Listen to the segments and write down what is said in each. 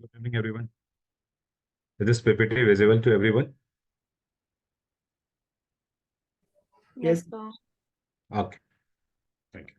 Good evening, everyone. Is this PPT visible to everyone? Yes, Yes. sir. Okay, thank you.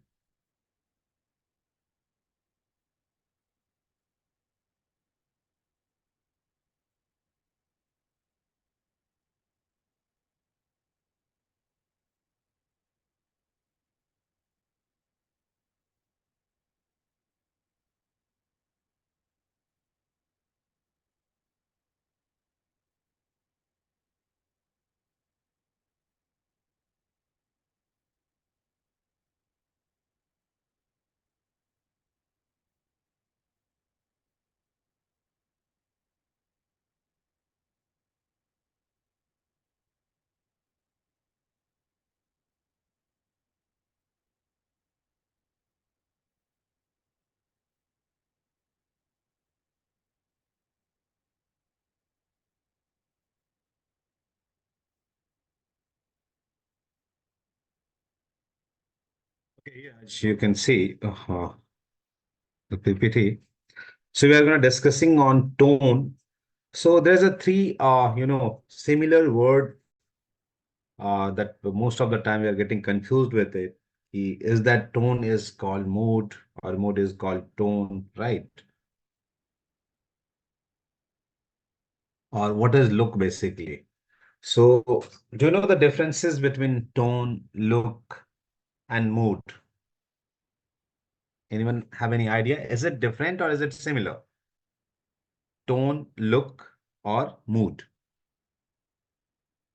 Okay, yeah, as you can see the PPT. So we are going to discussing on tone. So there's a three, similar word that most of the time we are getting confused with it. Is that tone is called mood or mood is called tone, right? Or what is look basically? So do you know the differences between tone, look, and mood? Anyone have any idea? Is it different or is it similar? Tone, look, or mood?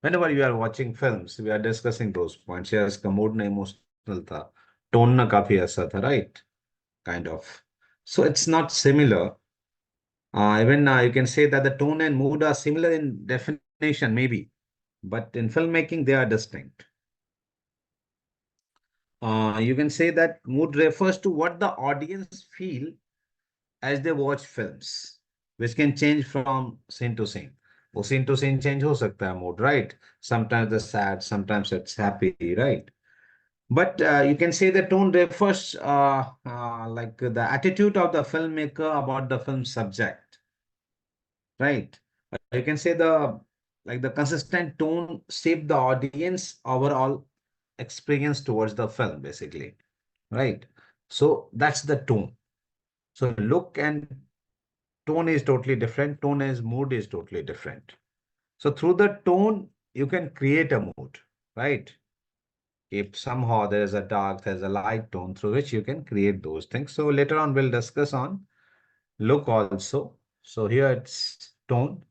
Whenever you are watching films, we are discussing those points. Yes, का mood ना emotional था, tone ना काफी ऐसा था, right? Kind of. So it's not similar. Even you can say that the tone and mood are similar in definition, maybe, but in filmmaking they are distinct. You can say that mood refers to what the audience feel as they watch films, which can change from scene to scene. वो scene to scene change हो सकता है mood, right? Sometimes it's sad, sometimes it's happy, right? But you can say the tone refers like the attitude of the filmmaker about the film subject, right? You can say the consistent tone shape the audience overall experience towards the film, basically, right? So that's the tone. So look and tone is totally different. Tone is mood is totally different. So through the tone, you can create a mood, right? If somehow there is a dark, there's a light tone through which you can create those things. So later on, we'll discuss on look also. So here it's tone.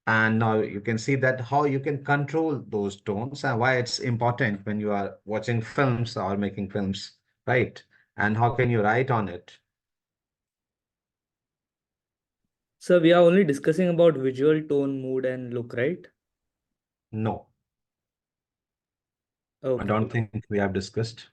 And now you can see that how you can control those tones and why it's important when you are watching films or making films, right? And how can you write on it? So we are only discussing about visual tone, mood, and look, right? No, I Okay. don't think we have discussed.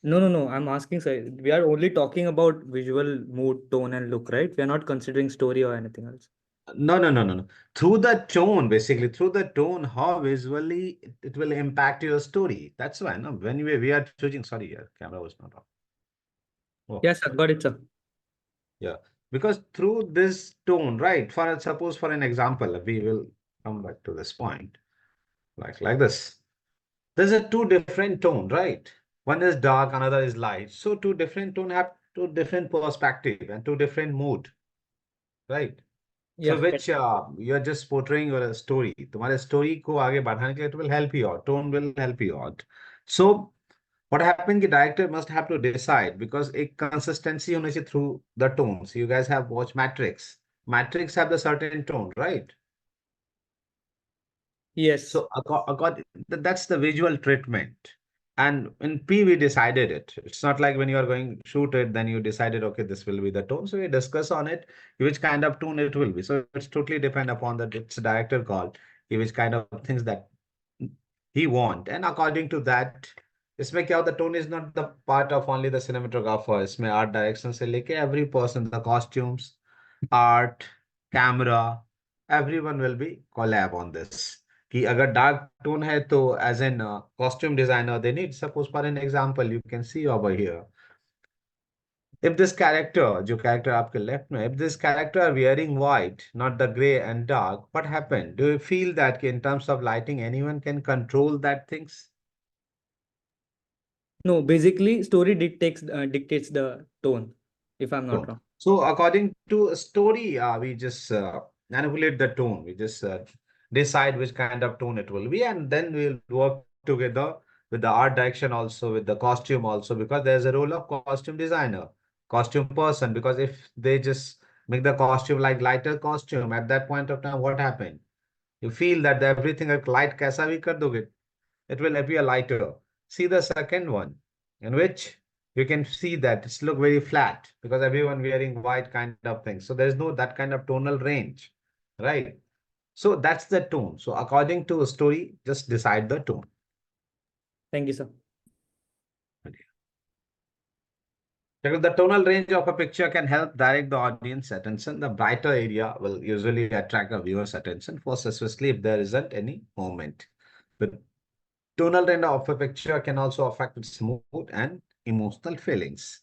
No. I'm asking, sir. We are only talking about visual, mood, tone, and look, right? We are not considering story or anything else. No. Through the tone, basically, through the tone, how visually it will impact your story. That's why, no, when we are choosing, sorry, your camera was not on. Oh, Yes, sir. Got it, sir. yeah. Because through this tone, right? For suppose for an example, we will come back to this point, like this. There's a two different tone, right? One is dark, another is light. So two different tone have two different perspective and two different mood, right? Yeah. So which you're just portraying your story. तुम्हारे story को आगे बढ़ाने के लिए it will help you out. Tone will help you out. So what happened? The director must have to decide because a consistency होनी चाहिए through the tones. You guys have watched Matrix. Matrix have the certain tone, right? Yes. So that's the visual treatment. And in P, we decided it. It's not like when you are going shoot it, then you decided, okay, this will be the tone. So we discuss on it, which kind of tone it will be. So it's totally depend upon the it's director call, which kind of things that he want. And according to that, इसमें क्या होता, tone is not the part of only the cinematographer. इसमें art direction से लेके every person, the costumes, art, camera, everyone will be collab on this. कि अगर dark tone है तो as an costume designer they need, suppose for an example you can see over here If this character, जो character आपके left में, if this character are wearing white, not the gray and dark, what happened? Do you feel that in terms of lighting, anyone can control that things? No, basically, story dictates the tone, if I'm not Tone. wrong. So according to a story, we just manipulate the tone. We just decide which kind of tone it will be, and then we'll work together with the art direction also, with the costume also, because there's a role of costume designer, costume person. Because if they just make the costume like lighter costume, at that point of time, what happened? You feel that everything like light kaisa bhi kar doge, it will appear lighter. See the second one, in which you can see that it's look very flat because everyone wearing white kind of thing. So there's no that kind of tonal range, right? So that's the tone. So according to a story, just decide the tone. Thank you, sir. Because the tonal range of a picture can help direct the audience attention. The brighter area will usually attract the viewer's attention, first, especially if there isn't any movement. The tonal range of a picture can also affect its mood and emotional feelings.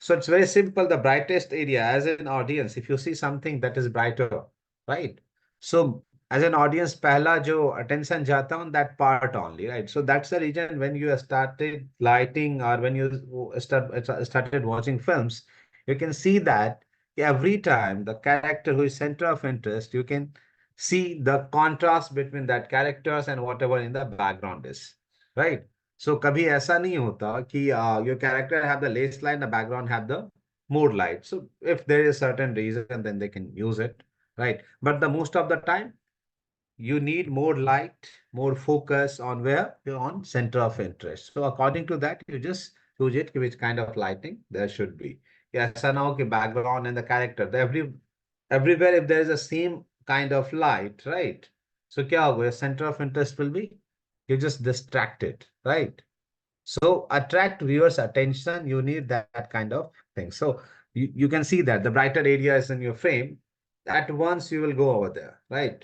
So it's very simple. The brightest area as an audience, if you see something that is brighter, right? So as an audience, pehla jo attention jata on that part only, right? So that's the reason when you started lighting or when you started watching films, you can see that every time the character who is center of interest, you can see the contrast between that characters and whatever in the background is, right? So कभी ऐसा नहीं होता कि your character have the lace line, the background have the more light. So if there is certain reason, then they can use it, right? But the most of the time, you need more light, more focus on where you're on center of interest. So according to that, you just choose it, which kind of lighting there should be. Yeah, ऐसा ना हो कि background and the character, everywhere if there is the same kind of light, right? So क्या होगा? Your center of interest will be, you just distracted, right? So attract viewers' attention, you need that kind of thing. So you can see that the brighter area is in your frame. At once you will go over there, right?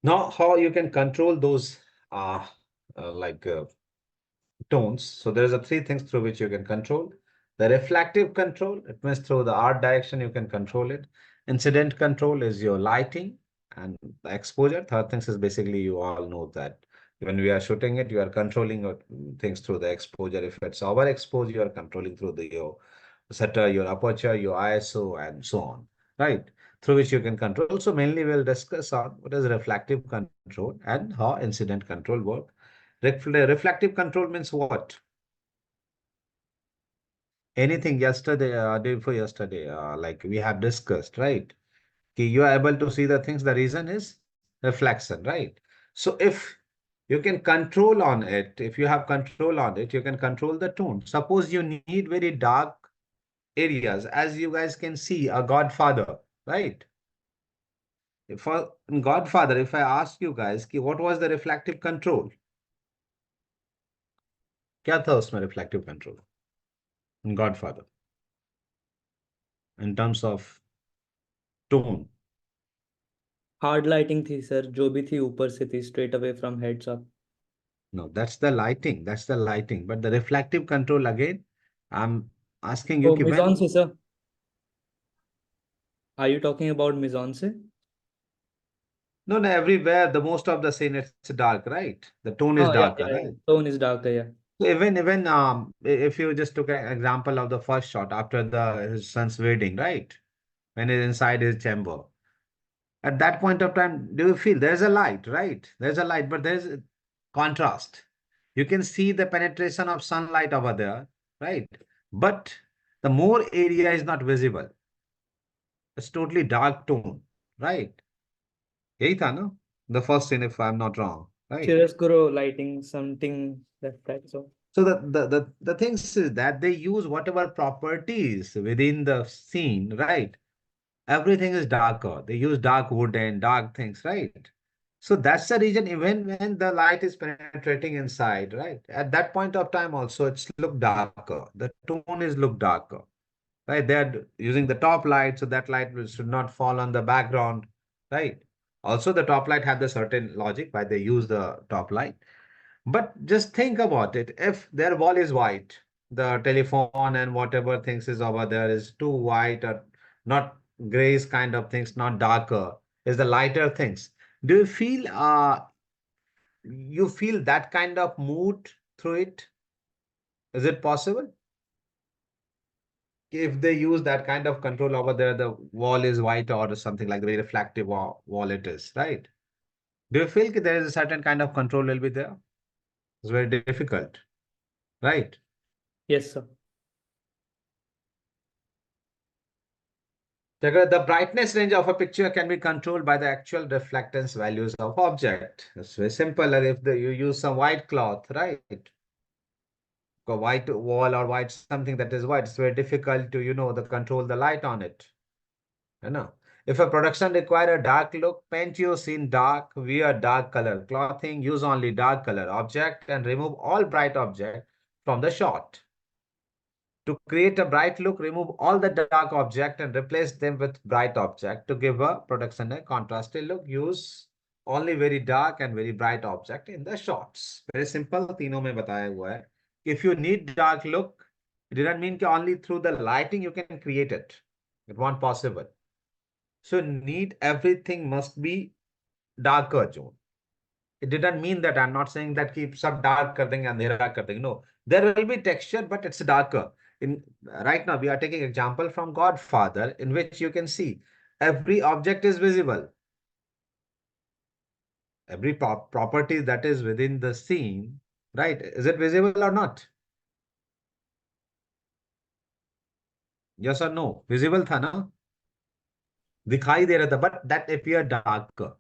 Now, how you can control those uh, like tones. So there's a three things through which you can control. The reflective control, it means through the art direction you can control it. Incident control is your lighting and the exposure. Third things is basically you all know that when we are shooting it, you are controlling things through the exposure. If it's overexposed, you are controlling through your shutter, your aperture, your ISO, and so on, right? Through which you can control. So mainly we'll discuss on what is reflective control and how incident control work. Reflective control means what? Anything yesterday, day before yesterday, like we have discussed, right? Okay, you are able to see the things. The reason is reflection, right? So if you can control on it, if you have control on it, you can control the tone. Suppose you need very dark areas, as you guys can see, a Godfather, right? For in Godfather, if I ask you guys, कि what was the reflective control? क्या था उसमें reflective control in Godfather in terms of tone? Hard lighting थी sir, जो भी थी ऊपर से थी, straight away from heads up. No, that's the lighting. That's the lighting. But the reflective control again, I'm asking you Oh, कि mise when से sir. Are you talking about mise से? no, no, everywhere the most of the scene it's dark, right? The tone is Oh, yeah, darker, yeah, yeah. right? Tone is darker, yeah. So even if you just took an example of the first shot after the his son's wedding, right? When he's inside his chamber. At that point of time, do you feel there's a light, right? There's a light, but there's a contrast. You can see the penetration of sunlight over there, right? But the more area is not visible. It's totally dark tone, right? यही था ना? The first scene, if I'm not wrong, right? Chiaroscuro lighting, something that so. So the things is that they use whatever properties within the scene, right? Everything is darker. They use dark wood and dark things, right? So that's the reason even when the light is penetrating inside, right? At that point of time also it's look darker. The tone is look darker, right? They're using the top light, so that should not fall on the background, right? Also the top light have the certain logic why they use the top light. But just think about it. If their wall is white, the telephone and whatever things is over there is too white or not grayish kind of things, not darker, is the lighter things. Do you feel that kind of mood through it? Is it possible? If they use that kind of control over there, the wall is white or something like the very reflective wall it is, right? Do you feel that there is a certain kind of control will be there? It's very difficult, right? Yes, sir. The brightness range of a picture can be controlled by the actual reflectance values of object. It's very simple. If you use some white cloth, right? A white wall or white something that is white, it's very difficult to, the control the light on it. You know, if a production require a dark look, paint your scene dark, wear dark color clothing, use only dark color object, and remove all bright object from the shot. To create a bright look, remove all the dark object and replace them with bright object. To give a production a contrasted look, use only very dark and very bright object in the shots. Very simple, तीनों में बताया हुआ है. If you need dark look, it doesn't mean that only through the lighting you can create it. It won't possible. So need everything must be darker zone. It didn't mean that I'm not saying that keep सब dark कर देंगे अंधेरा कर देंगे. No, there will be texture, but it's darker. In right now, we are taking example from Godfather, in which you can see every object is visible. Every property that is within the scene, right? Is it visible or not? Yes or no? Visible था ना? दिखाई दे रहा था, but that appear darker.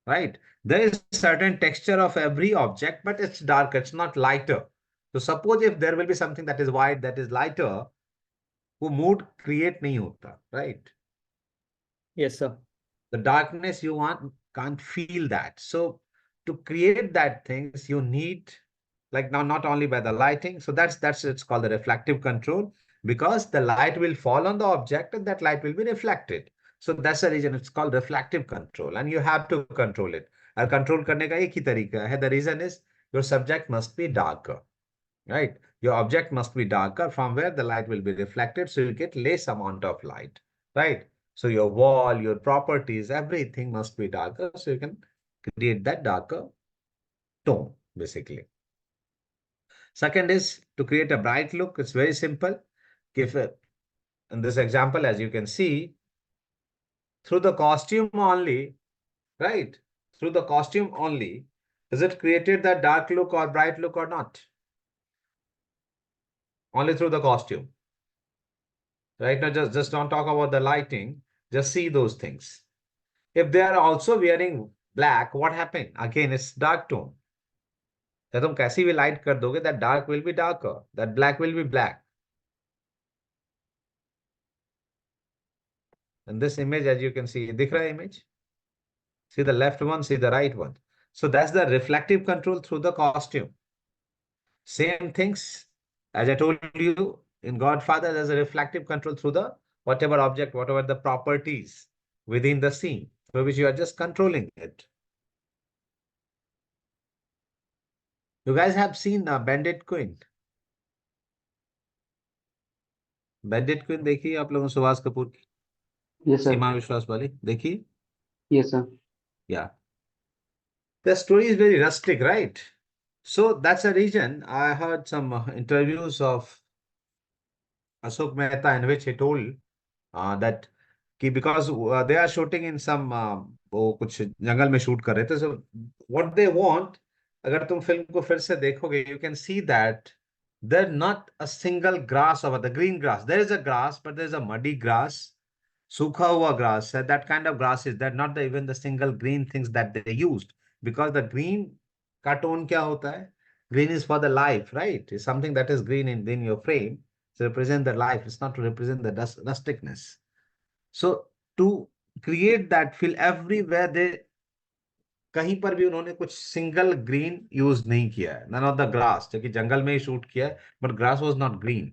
Right? There is certain texture of every object, but it's darker, it's not lighter. So suppose if there will be something that is white, that is lighter, वो mood create नहीं होता, right? Yes, sir. The darkness you want can't feel that. So to create that things, you need like now not only by the lighting. So that's it's called the reflective control because the light will fall on the object and that light will be reflected. So that's the reason it's called reflective control, and you have to control it. और control करने का एक ही तरीका है. The reason is your subject must be darker, right? Your object must be darker from where the light will be reflected, so you get less amount of light, right? So your wall, your properties, everything must be darker, so you can create that darker tone, basically. Second is to create a bright look. It's very simple. If in this example, as you can see, through the costume only, right? Through the costume only, is it created that dark look or bright look or not? Only through the costume. Right now, just don't talk about the lighting. Just see those things. If they are also wearing black, what happened? Again, it's dark tone. जब तुम कैसी भी light कर दोगे, that dark will be darker. That black will be black. And this image, as you can see, दिख रहा है image? See the left one, see the right one. So that's the reflective control through the costume. Same things, as I told you, in Godfather, there's a reflective control through the whatever object, whatever the properties within the scene, through which you are just controlling it. You guys have seen Bandit Queen? Bandit Queen देखी आप लोगों ने सुभाष कपूर की? Yes, sir. सीमा विश्वास वाली देखी? Yes, sir. Yeah. The story is very rustic, right? So that's a reason I heard some interviews of Ashok Mehta in which he told that because they are shooting in some वो कुछ जंगल में shoot कर रहे थे, so what they want, अगर तुम film को फिर से देखोगे, you can see that there not a single grass over the green grass. There is a grass, but there is a muddy grass, सूखा हुआ grass. That kind of grass is that not even the single green things that they used, because the green का tone क्या होता है? Green is for the life, right? It's something that is green in your frame to represent the life. It's not to represent the rusticness. So to create that feel everywhere, they कहीं पर भी उन्होंने कुछ single green use नहीं किया है. None of the grass, जो कि जंगल में ही शूट किया है, but grass was not green.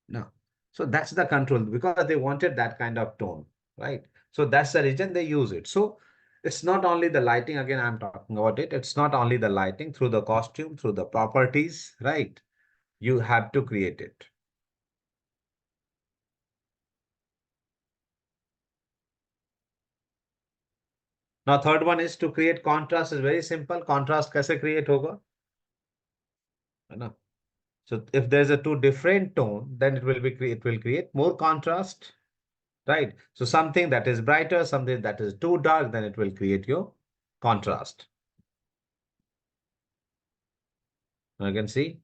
No. So that's the control because they wanted that kind of tone, right? So that's the reason they use it. So It's not only the lighting, again, I'm talking about it. It's not only the lighting, through the costume, through the properties, right? You have to create it. Now, third one is to create contrast is very simple. Contrast कैसे create होगा? है ना? So if there's a two different tone, then it will create more contrast, right? So something that is brighter, something that is too dark, then it will create your contrast. You can see.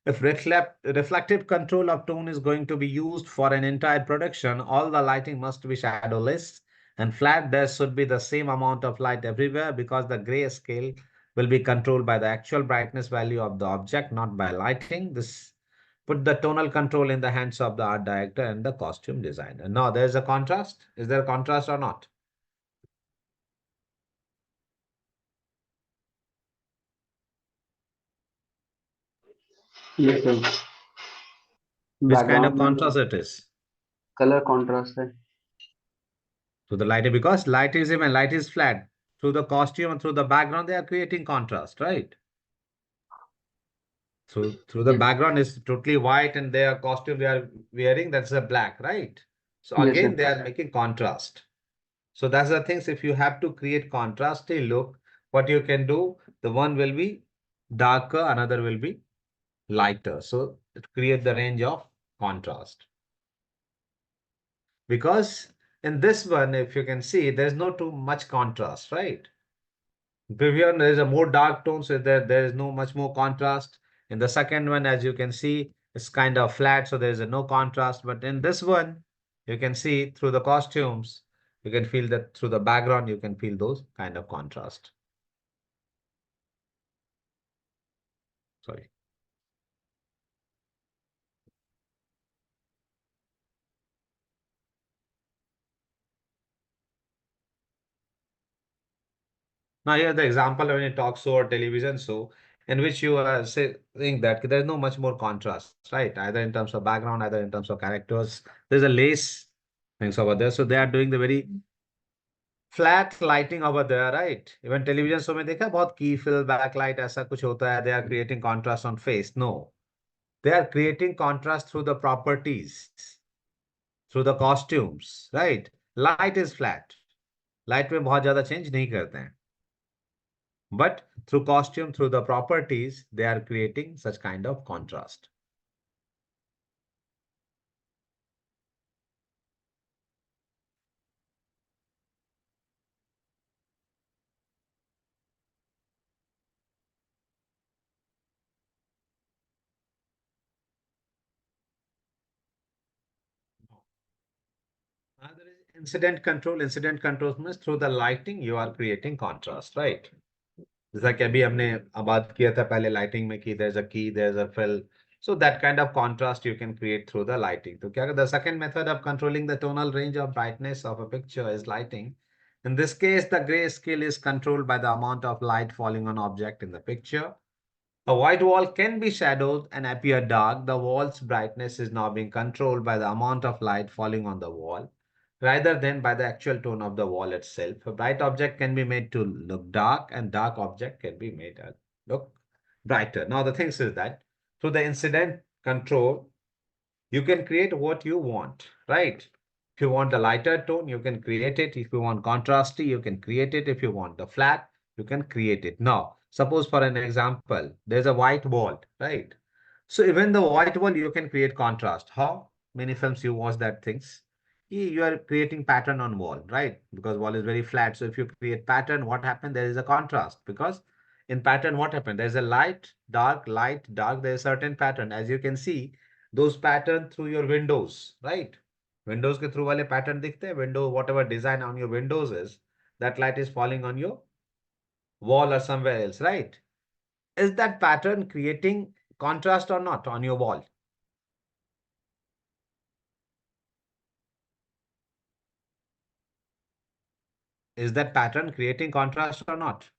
If reflective control of tone is going to be used for an entire production, all the lighting must be shadowless and flat. There should be the same amount of light everywhere because the gray scale will be controlled by the actual brightness value of the object, not by lighting. This put the tonal control in the hands of the art director and the costume designer. Now, there's a contrast. Is there a contrast or not? Yes, sir. Which kind of background में contrast it is? Colour contrast है. To the light, because light is even light is flat. Through the costume and through the background, they are creating contrast, right? Through the Yes. background is totally white and their costume they are wearing, that's a black, right? So Yes, again, sir. they are making contrast. So that's the things. If you have to create contrasty look, what you can do, the one will be darker, another will be lighter. So it create the range of contrast. Because in this one, if you can see, there's no too much contrast, right? Previous one, there is a more dark tone, so there is no much more contrast. In the second one, as you can see, it's kind of flat, so there is a no contrast. But in this one, you can see through the costumes, you can feel that through the background, you can feel those kind of contrast. Sorry. Now here the example when you talk show or television show in which you are saying that there's no much more contrast, right? Either in terms of background, either in terms of characters. There's a lace things over there. So they are doing the very flat lighting over there, right? Even television show में देखा बहुत की fill backlight ऐसा कुछ होता है. They are creating contrast on face. No, they are creating contrast through the properties, through the costumes, right? Light is flat. Light में बहुत ज़्यादा change नहीं करते हैं. But through costume, through the properties, they are creating such kind of contrast. There is incident control. Incident control means through the lighting, you are creating contrast, right? जैसा कि अभी हमने बात किया था पहले लाइटिंग में कि there's a key, there's a fill. So that kind of contrast you can create through the lighting. तो क्या the second method of controlling the tonal range of brightness of a picture is lighting. In this case, the gray scale is controlled by the amount of light falling on object in the picture. A white wall can be shadowed and appear dark. The wall's brightness is now being controlled by the amount of light falling on the wall rather than by the actual tone of the wall itself. A bright object can be made to look dark and dark object can be made to look brighter. Now the thing is that through the incident control, you can create what you want, right? If you want a lighter tone, you can create it. If you want contrasty, you can create it. If you want the flat, you can create it. Now, suppose for an example, there's a white wall, right? So even the white wall, you can create contrast. How? Many films you watch that things. You are creating pattern on wall, right? Because wall is very flat. So if you create pattern, what happened? There is a contrast because in pattern, what happened? There's a light, dark, dark. There's a certain pattern. As you can see, those pattern through your windows, right? Windows के through वाले pattern दिखते हैं. Window, whatever design on your windows is, that light is falling on your wall or somewhere else, right? Is that pattern creating contrast or not on your wall? Is that pattern creating contrast or not?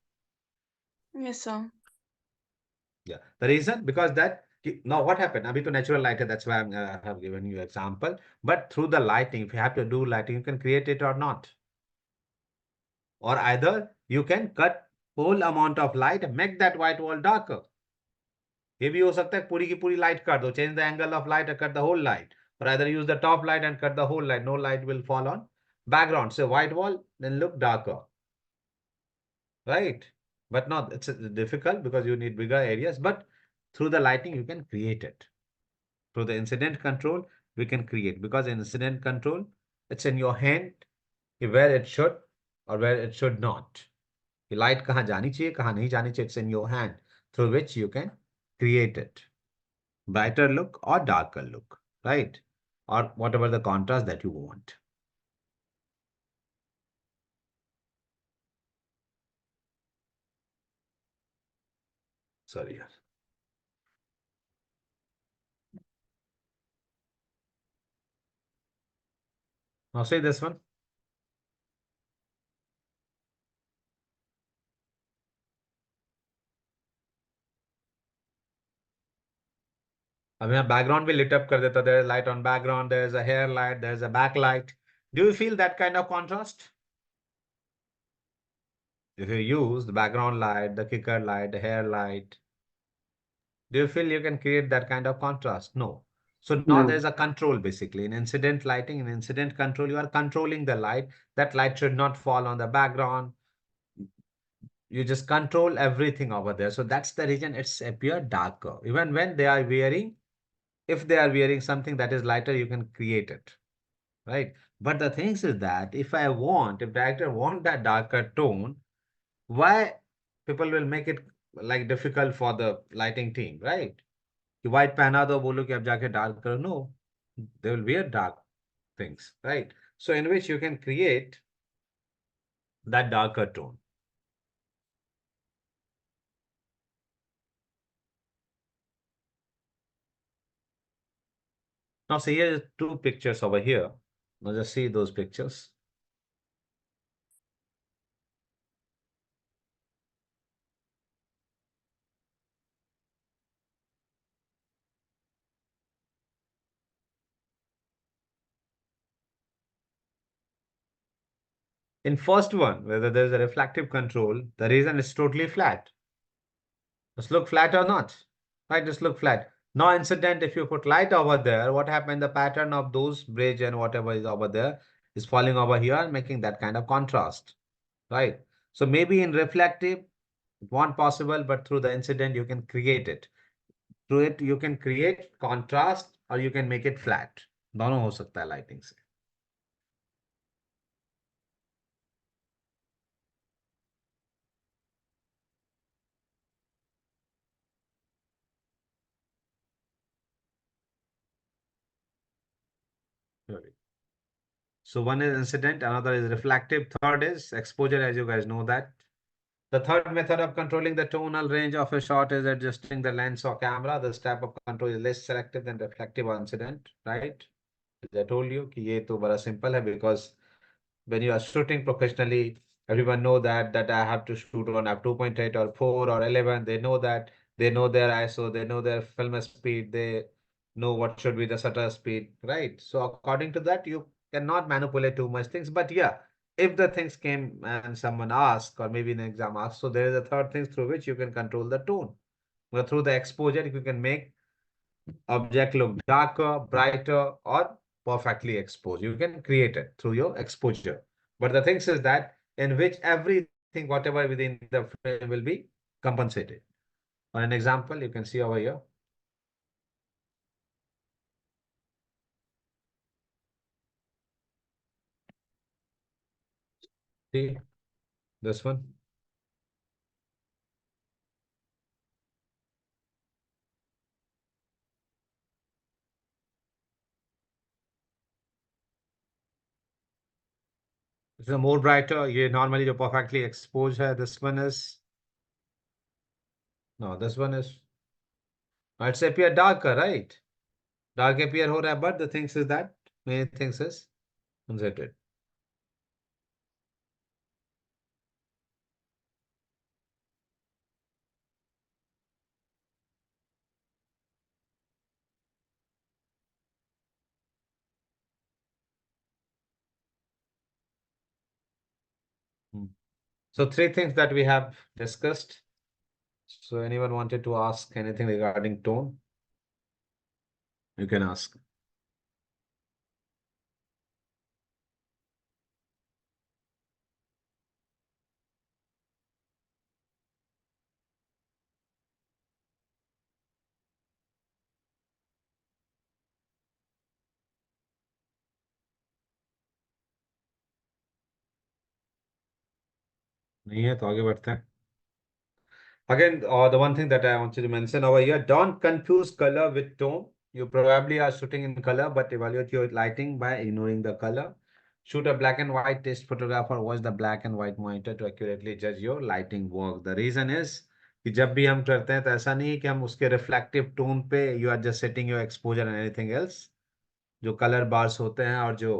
Yes, sir. Yeah. The reason, because that Now what happened? Abhi to natural light hai, that's why I have given you example. But through the lighting, if you have to do lighting, you can create it or not. Or either you can cut whole amount of light and make that white wall darker. ये भी हो सकता है पूरी की पूरी light कर दो, change the angle of light and cut the whole light. Or either use the top light and cut the whole light. No light will fall on background. So white wall then look darker, right? But not, it's difficult because you need bigger areas. But through the lighting, you can create it. Through the incident control, we can create, because in incident control, it's in your hand where it should or where it should not. कि light कहाँ जानी चाहिए, कहाँ नहीं जानी चाहिए, it's in your hand, through which you can create it. Brighter look or darker look, right? Or whatever the contrast that you want. Sorry, yaar. Now say this one. अब यहाँ background भी lit up कर देता, there is light on background, there is a hair light, there is a backlight. Do you feel that kind of contrast? If you use the background light, the kicker light, the hair light, do you feel you can create that kind of contrast? No. So now No. there's a control basically. In incident lighting, in incident control, you are controlling the light. That light should not fall on the background. You just control everything over there. So that's the reason it's appear darker. Even when they are wearing, if they are wearing something that is lighter, you can create it, right? But the thing is that if director want that darker tone, why people will make it like difficult for the lighting team, right? कि white पहना दो, बोलो कि अब जाके dark करो. No, they will wear dark things, right? So in which you can create that darker tone. Now see here two pictures over here. Now just see those pictures. In first one, whether there's a reflective control, the reason is totally flat. Just look flat or not, right? Just look flat. Now incident, if you put light over there, what happened? The pattern of those bridge and whatever is over there is falling over here, making that kind of contrast, right? So maybe in reflective, it won't possible, but through the incident, you can create it. Through it, you can create contrast or you can make it flat. दोनों हो सकता है lighting से. Sorry. So one is incident, another is reflective, third is exposure, as you guys know that. The third method of controlling the tonal range of a shot is adjusting the lens or camera. This type of control is less selective than reflective or incident, right? As I told you, कि ये तो बड़ा simple है, because when you are shooting professionally, everyone know that I have to shoot on f2.8 or 4 or 11. They know that, they know their ISO, they know their film speed, they know what should be the shutter speed, right? So according to that, you cannot manipulate too much things. But yeah, if the things came and someone asked, or maybe an exam asked, so there is a third thing through which you can control the tone. But through the exposure, you can make object look darker, brighter, or perfectly exposed. You can create it through your exposure. But the thing is that in which everything, whatever within the frame will be compensated. For an example, you can see over here. See this one. This is a more brighter. ये normally जो perfectly exposed है. This one is, no, this one is, it's appear darker, right? Dark appear हो रहा है, but the thing is that many things is considered. Hmm. So three things that we have discussed. So anyone wanted to ask anything regarding tone? You can ask. नहीं है तो आगे बढ़ते हैं. Again, the one thing that I wanted to mention over here, don't confuse color with tone. You probably are shooting in color, but evaluate your lighting by ignoring the color. Shoot a black and white test photographer, watch the black and white monitor to accurately judge your lighting work. The reason is कि जब भी हम करते हैं तो ऐसा नहीं है कि हम उसके रिफ्लेक्टिव टोन पे you are just setting your exposure and anything else. जो कलर बार्स होते हैं और जो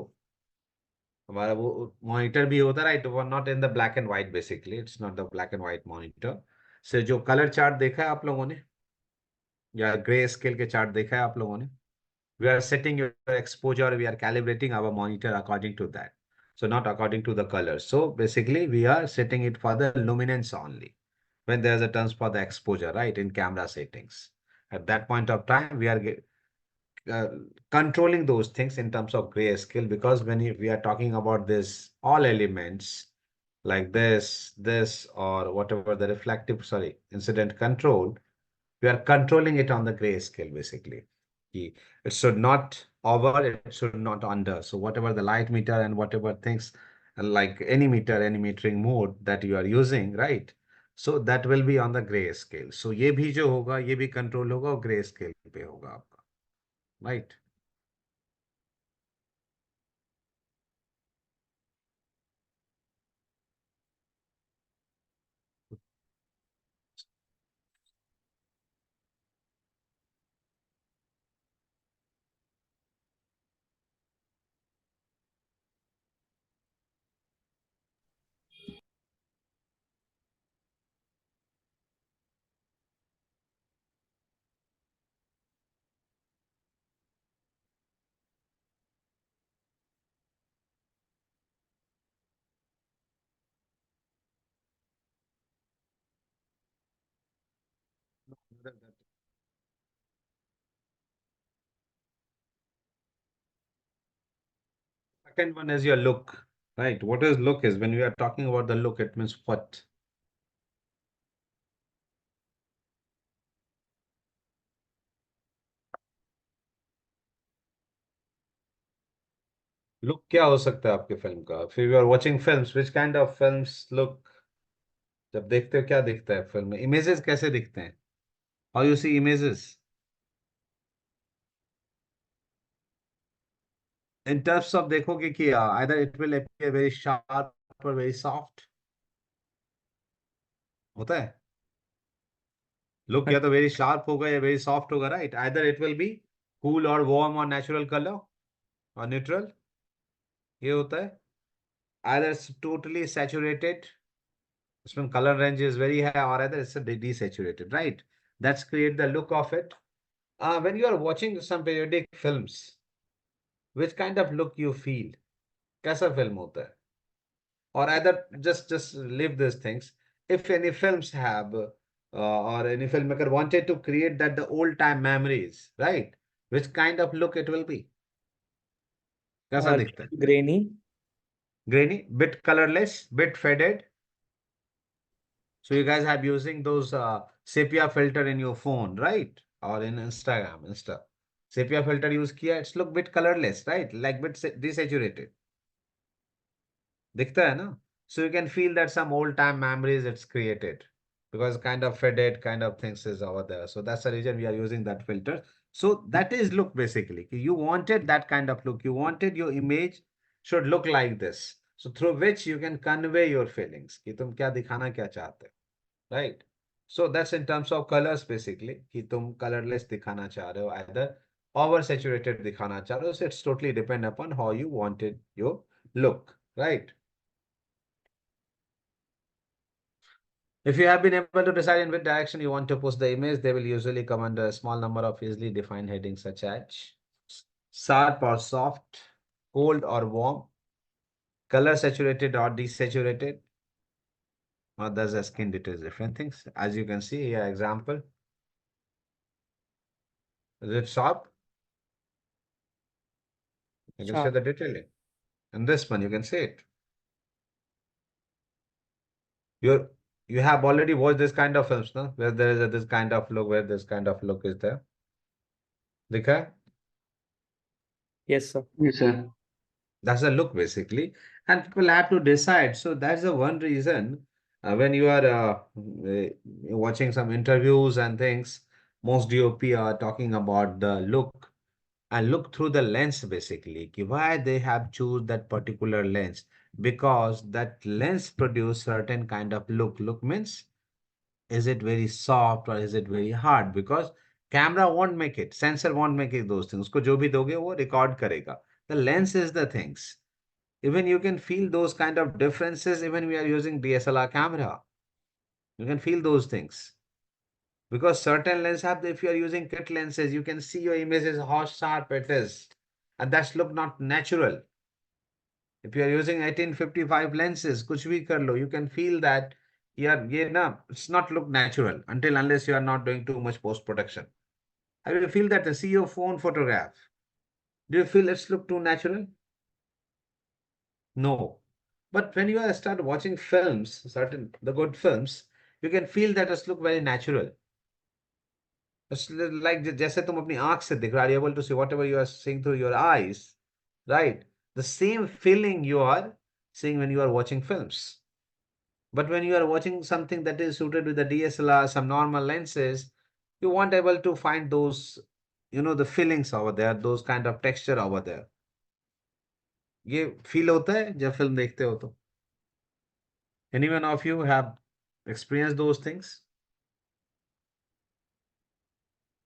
हमारा वो मॉनिटर भी होता है राइट, वो not in the black and white, basically it's not the black and white monitor. से जो कलर चार्ट देखा है आप लोगों ने या ग्रे स्केल के चार्ट देखा है आप लोगों ने, we are setting your exposure, we are calibrating our monitor according to that, so not according to the color. So basically we are setting it for the luminance only when there's a terms for the exposure, right, in camera settings. At that point of time we are uh, controlling those things in terms of grayscale, because when we are talking about this all elements like this or whatever the reflective, sorry, incident control, we are controlling it on the grayscale basically. It should not over, it should not under. So whatever the light meter and whatever things like any meter, any metering mode that you are using, right? So that will be on the grayscale. So ये भी जो होगा ये भी control होगा और grayscale पे होगा आपका, right? Second one is your look, right? What is look is when we are talking about the look, it means what? Look क्या हो सकता है आपके फिल्म का? फिर you are watching films, which kind of films look, जब देखते हो क्या दिखता है फिल्म में? इमेजेस कैसे दिखते हैं? How you see images in terms of, देखोगे कि either it will appear very sharp और वेरी सॉफ्ट होता है. लुक या तो वेरी शार्प होगा या वेरी सॉफ्ट होगा, right? Either it will be cool और वार्म और नेचुरल कलर और न्यूट्रल, ये होता है. आइदर इट्स टोटली सैचुरेटेड, उसमें colour range is very high, और either it's desaturated, right? That's create the look of it. When you are watching some periodic films, which kind of look you feel? कैसा film होता है? Or either just leave these things. If any films have or any filmmaker wanted to create that the old time memories, right? Which kind of look it will be? कैसा दिखता है? Grainy. Grainy, bit colorless, bit faded. So you guys have using those sepia filter in your phone, right? Or in Instagram, Insta. Sepia filter use किया, it's look bit colorless, right? Like bit desaturated. दिखता है ना? So you can feel that some old time memories it's created because kind of faded kind of things is over there. So that's the reason we are using that filter. So that is look basically. You wanted that kind of look. You wanted your image should look like this. So through which you can convey your feelings. कि तुम क्या दिखाना क्या चाहते हो, right? So that's in terms of colors basically. कि तुम colorless दिखाना चाह रहे हो, either over saturated दिखाना चाह रहे हो. So it's totally depend upon how you wanted your look, right? If you have been able to decide in which direction you want to push the image, they will usually come under a small number of easily defined headings such as sharp or soft, cold or warm, color saturated or desaturated, or does the skin details different things? As you can see here, example. Is it sharp? You can see Sharp. the detailing. And this one, you can see it. You're, you have already watched this kind of films, no? Where there is this kind of look, where this kind of look is there. Dekha hai? Yes, sir. Yes, sir. That's the look basically. And people have to decide. So that's the one reason when you are watching some interviews and things, most DOP are talking about the look and look through the lens basically. Ki why they have choose that particular lens? Because that lens produce certain kind of look. Look means is it very soft or is it very hard? Because camera won't make it, sensor won't make it those things. उसको जो भी दोगे वो record करेगा. The lens is the things. Even you can feel those kind of differences even we are using DSLR camera. You can feel those things. Because certain lenses have, if you are using kit lenses, you can see your images how sharp it is. And that's look not natural. If you are using 1855 lenses, kuch bhi kar lo, you can feel that ye na, it's not look natural until unless you are not doing too much post production. Have you feel that? See your phone photograph. Do you feel it's look too natural? No. But when you are start watching films, certain the good films, you can feel that it's look very natural. It's like जैसे तुम अपनी आंख से दिख रहा, are able to see whatever you are seeing through your eyes, right? The same feeling you are seeing when you are watching films. But when you are watching something that is suited with the DSLR, some normal lenses, you won't able to find those, the feelings over there, those kind of texture over there. ये feel होता है जब film देखते हो तो? Anyone of you have experienced those things?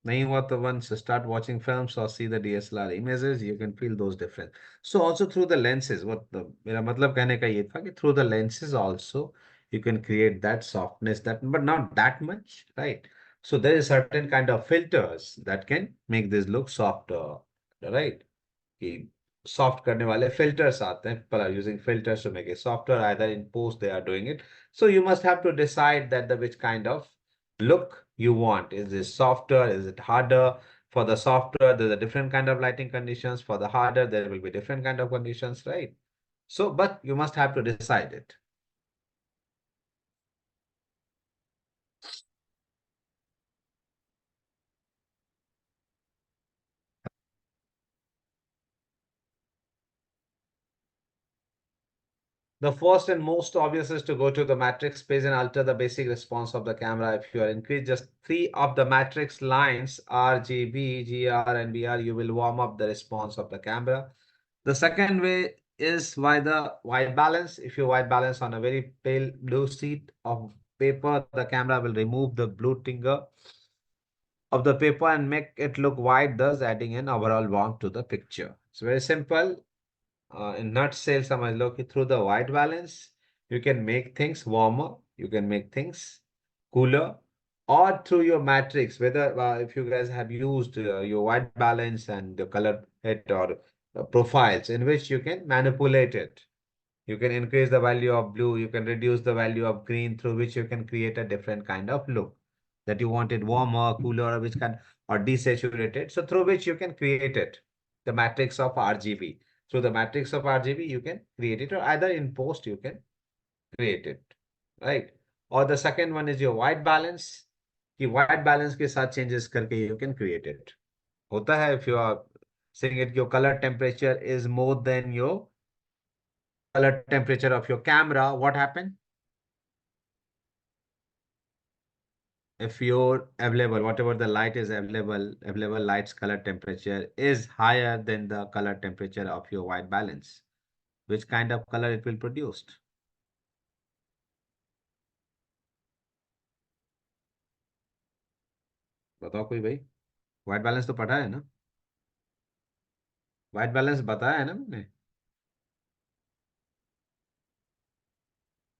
नहीं हुआ तो once start watching films or see the DSLR images, you can feel those difference. So also through the lenses, मेरा मतलब कहने का ये था कि through the lenses also you can create that softness, that but not that much, right? So there is certain kind of filters that can make this look softer, right? कि soft करने वाले filters आते हैं. People are using filters to make it softer. Either in post they are doing it. So you must have to decide that the which kind of look you want. Is it softer? Is it harder? For the softer, there's a different kind of lighting conditions. For the harder, there will be different kind of conditions, right? So, but you must have to decide it. The first and most obvious is to go to the matrix page and alter the basic response of the camera. If you are increased just three of the matrix lines, RGB, GR, and BR, you will warm up the response of the camera. The second way is by the white balance. If you white balance on a very pale blue sheet of paper, the camera will remove the blue tinger of the paper and make it look white, thus adding an overall warmth to the picture. It's very simple. In nutshell, समझ लो कि through the white balance, you can make things warmer, you can make things cooler, or through your matrix, whether if you guys have used your white balance and the color it or profiles in which you can manipulate it. You can increase the value of blue, you can reduce the value of green, through which you can create a different kind of look that you wanted warmer, cooler, or which kind or desaturated. So through which you can create it, the matrix of RGB. Through the matrix of RGB, you can create it, or either in post you can create it, right? Or the second one is your white balance. कि white balance के साथ changes करके you can create it. होता है if you are saying it your color temperature is more than your color temperature of your camera, what happened? If your available, whatever the light is available light's color temperature is higher than the color temperature of your white balance, which kind of color it will produce? बताओ कोई भाई. White balance तो पढ़ा है ना? White balance बताया है ना मैंने?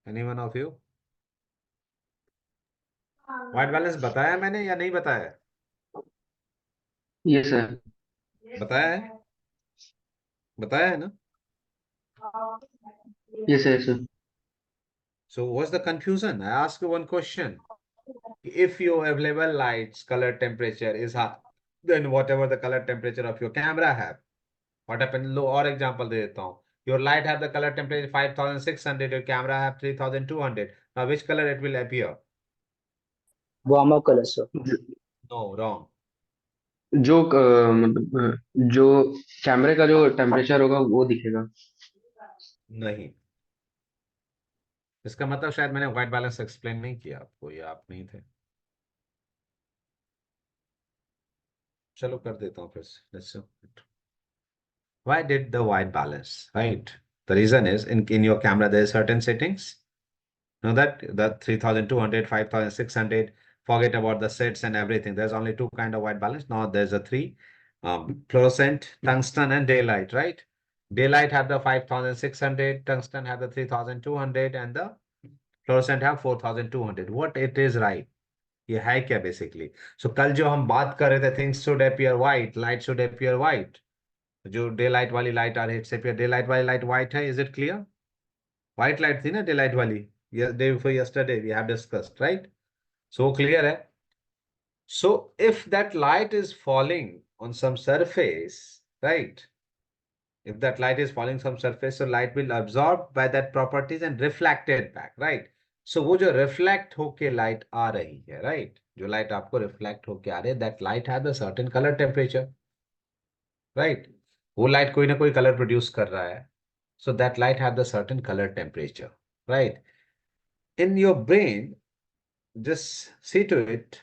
Anyone of you? White balance बताया मैंने या नहीं बताया? Yes, sir. बताया है? बताया है ना? Yes, sir. Sir. So what's the confusion? I ask you one question. If your available light's color temperature is high, then whatever the color temperature of your camera have, what happens? लो और example दे देता हूँ. Your light have the color temperature 5600, your camera have 3200. Now which color it will appear? Warm up colour sir. No, wrong. मतलब जो कैमरे का जो temperature होगा वो दिखेगा। नहीं, इसका मतलब शायद मैंने व्हाइट बैलेंस एक्सप्लेन नहीं किया आपको, या आप नहीं थे। चलो कर देता हूँ फिर से। Let's see. Why did the white balance? Right. The reason is in your camera there is certain settings. Know that the 3200, 5600. Forget about the sets and everything. There's only two kind of white balance. Now there's a three. Fluorescent, tungsten, and daylight. Right. Daylight have the 5600. Tungsten have the 3200, and the fluorescent have 4200. What it is, right? ये है क्या basically? सो कल जो हम बात कर रहे थे, things should appear white, light should appear white, जो डे लाइट वाली लाइट आ रही है, अपीयर डे लाइट वाली लाइट व्हाइट है, is it clear? White light थी ना डे लाइट वाली, day before yesterday we have discussed, right? So clear है? So if that light is falling on some surface, right? If that light is falling some surface, so light will absorb by that properties and reflected back, right? So वो जो reflect होके light आ रही है, right? जो light आपको reflect होके आ रही है, that light has a certain color temperature, right? वो light कोई ना कोई color produce कर रहा है, so that light has a certain color temperature, right? In your brain, just see to it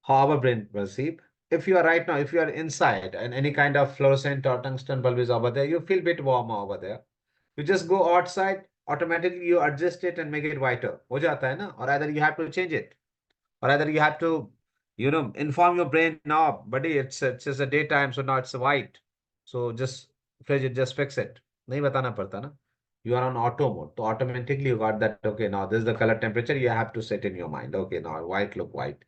how our brain perceive. If you are right now, if you are inside and any kind of fluorescent or tungsten bulb is over there, you feel bit warmer over there. You just go outside, automatically you adjust it and make it whiter. हो जाता है ना? Or either you have to change it, or either you have to, inform your brain, now, buddy, it's just a daytime, so now it's white. So just fridge it, just fix it. नहीं बताना पड़ता ना? You are on auto mode, so automatically you got that. Okay, now this is the color temperature. You have to set in your mind. Okay, now white look white.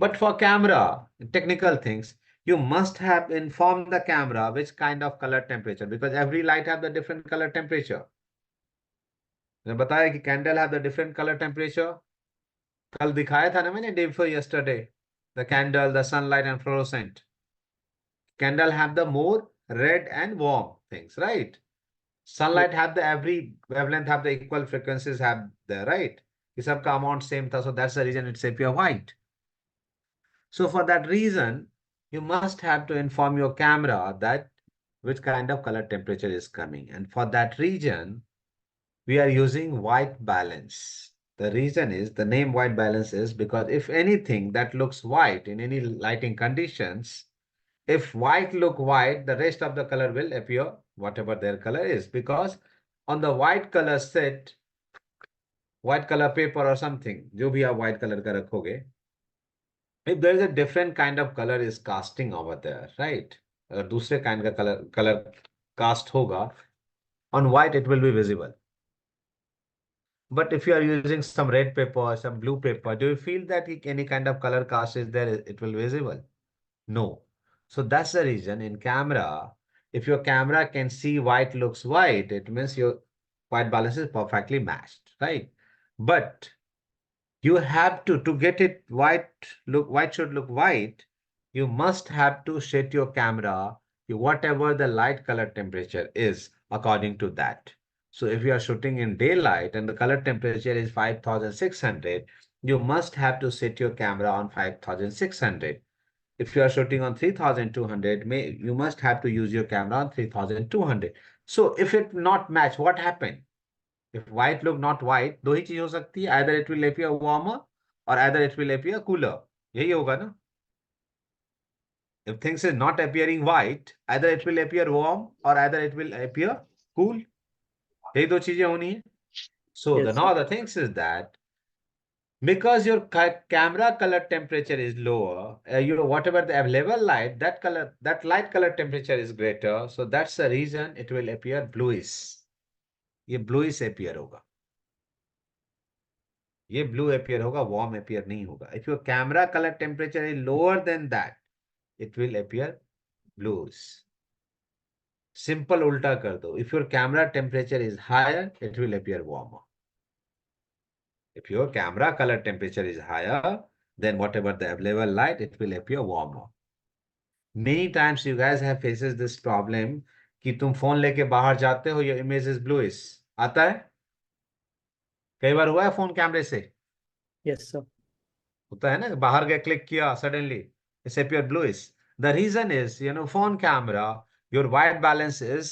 But for camera, technical things, you must have informed the camera which kind of color temperature, because every light have the different color temperature. मैंने बताया कि candle have the different colour temperature, कल दिखाया था ना मैंने, day before yesterday, the candle, the sunlight and fluorescent. Candle have the more red and warm things, right? Sunlight have the every wavelength have the equal frequencies have the, right? ये सबका amount same था, so that's the reason it's appear white. So for that reason, you must have to inform your camera that which kind of color temperature is coming, and for that reason we are using white balance. The reason is, the name white balance is because if anything that looks white in any lighting conditions, if white look white, the rest of the color will appear whatever their color is, because on the white color set, white color paper or something, जो भी आप white color का रखोगे, if there is a different kind of color is casting over there, right? अगर दूसरे kind का color cast होगा, on white it will be visible. But if you are using some red paper or some blue paper, do you feel that any kind of color cast is there, it will be visible? No. So that's the reason in camera, if your camera can see white looks white, it means your white balance is perfectly matched, right? But you have to get it white should look white, you must have to set your camera whatever the light color temperature is according to that. So if you are shooting in daylight and the color temperature is 5600, you must have to set your camera on 5600. If you are shooting on 3200, you must have to use your camera on 3200. So if it not match, what happened? If white look not white, दो ही चीज हो सकती है, either it will appear warmer or either it will appear cooler. यही होगा ना? If things is not appearing white, either it will appear warm or either it will appear cool. यही दो चीजें होनी है. So Yes, now the things is that because your camera color temperature is lower, whatever the available light, that light color temperature is greater. So that's the reason it will appear bluish. ये bluish appear होगा. ये blue appear होगा, warm appear नहीं होगा. If your camera color temperature is lower than that, it will appear bluish. Simple उल्टा कर दो. If your camera temperature is higher, it will appear warmer. If your camera color temperature is higher, then whatever the available light, it will appear warmer. Many times you guys have faces this problem कि तुम phone लेके बाहर जाते हो, your image is bluish. आता है? कई बार हुआ है फोन कैमरे से? Yes, sir. होता है ना, बाहर गए क्लिक किया suddenly it's appear bluish. The reason is phone camera, your white balance is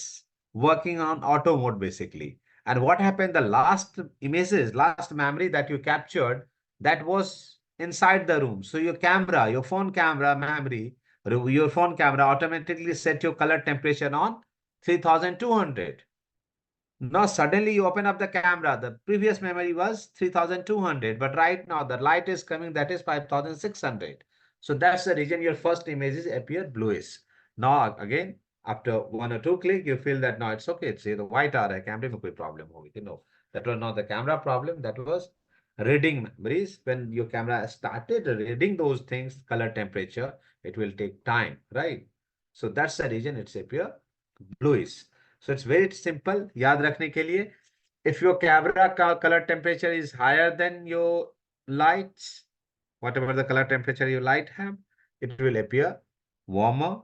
working on auto mode basically. And what happened, the last images, last memory that you captured, that was inside the room. So your camera, your phone camera memory, your phone camera automatically set your color temperature on 3200. Now suddenly you open up the camera. The previous memory was 3200, but right now the light is coming, that is 5600. So that's the reason your first images appear bluish. Now again, after one or two click, you feel that now it's okay. It's the white area camera में कोई problem होगी. That was not the camera problem. That was reading memories. When your camera started reading those things, color temperature, it will take time, right? So that's the reason it's appear bluish. So it's very simple. याद रखने के लिए, if your camera color temperature is higher than your lights, whatever the color temperature your light have, it will appear warmer.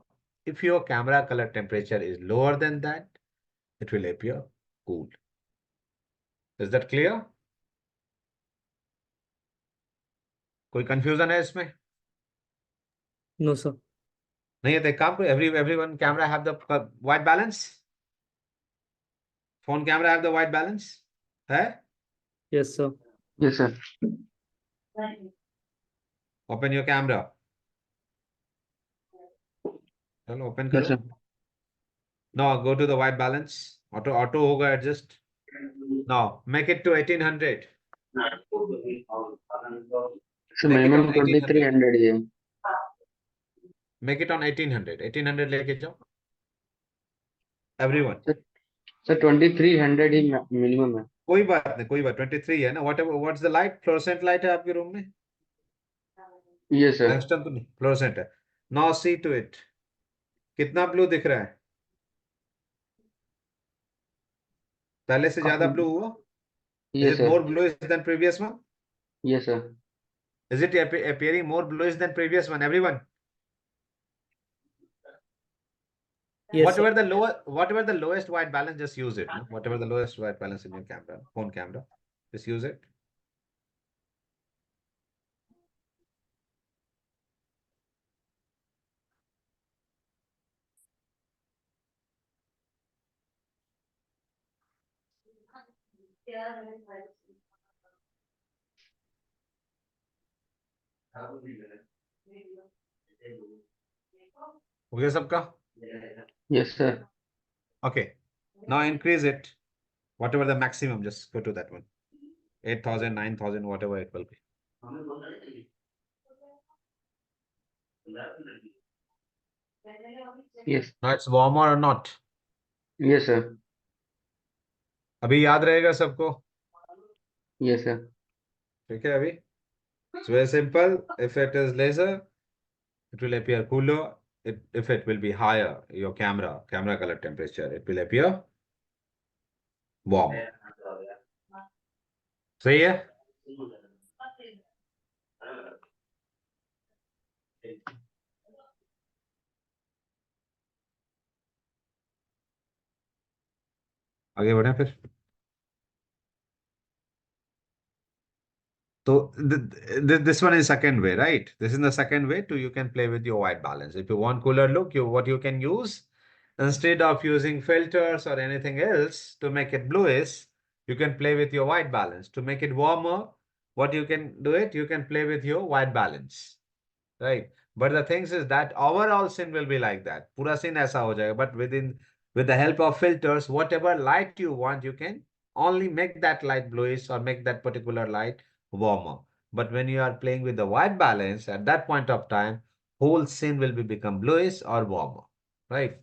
If your camera color temperature is lower than that, it will appear cool. Is that clear? कोई confusion है इसमें? No, sir. नहीं है तो एक काम करो, everyone camera have the white balance? Phone camera have the white balance? है? Yes, sir. Yes, sir. Open your camera. चलो open Yes, करो. sir. Now go to the white balance. Auto होगा adjust. Now make it to 1800. So Make it minimum on 1800. 2300 है. Make it on 1800. 1800 लेके जाओ. Everyone. Sir 2300 ही minimum है. कोई बात नहीं, कोई बात 23 है ना. Whatever, what's the light? Fluorescent light है आपके रूम में? Yes, sir. Langston तो नहीं, fluorescent है. Now see to it. कितना ब्लू दिख रहा है? पहले से ज्यादा ब्लू हुआ? Is Yes, it more sir. bluish than previous one? Yes, sir. Is it appearing more bluish than previous one? Everyone. Yes, sir. Whatever the lowest white balance, just use it. No? Whatever the lowest white balance in your camera, phone camera, just use it. हो गया सबका? Yes, sir. Okay. Now increase it. Whatever the maximum, just go to that one. 8,000, 9,000, whatever it will be. Yes. Now it's warmer or not? Yes, sir. अभी याद रहेगा सबको? Yes, sir. ठीक है अभी? It's very simple. If it is laser, it will appear cooler. If it will be higher, your camera color temperature, it will appear warmer. सही है? आगे बढ़े फिर. So this one is second way, right? This is the second way to you can play with your white balance. If you want cooler look, what you can use, instead of using filters or anything else to make it bluish, you can play with your white balance. To make it warmer, what you can do it, you can play with your white balance, right? But the thing is that overall scene will be like that. पूरा scene ऐसा हो जाएगा. But with the help of filters, whatever light you want, you can only make that light bluish or make that particular light warmer. But when you are playing with the white balance, at that point of time, whole scene will become bluish or warmer, right?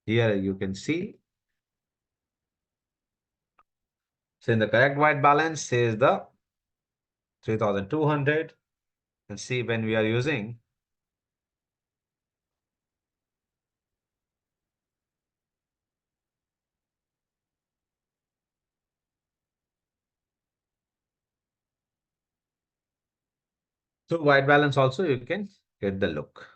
Here you can see. So in the correct white balance is the 3200. And see when we are using So white balance also you can get the look.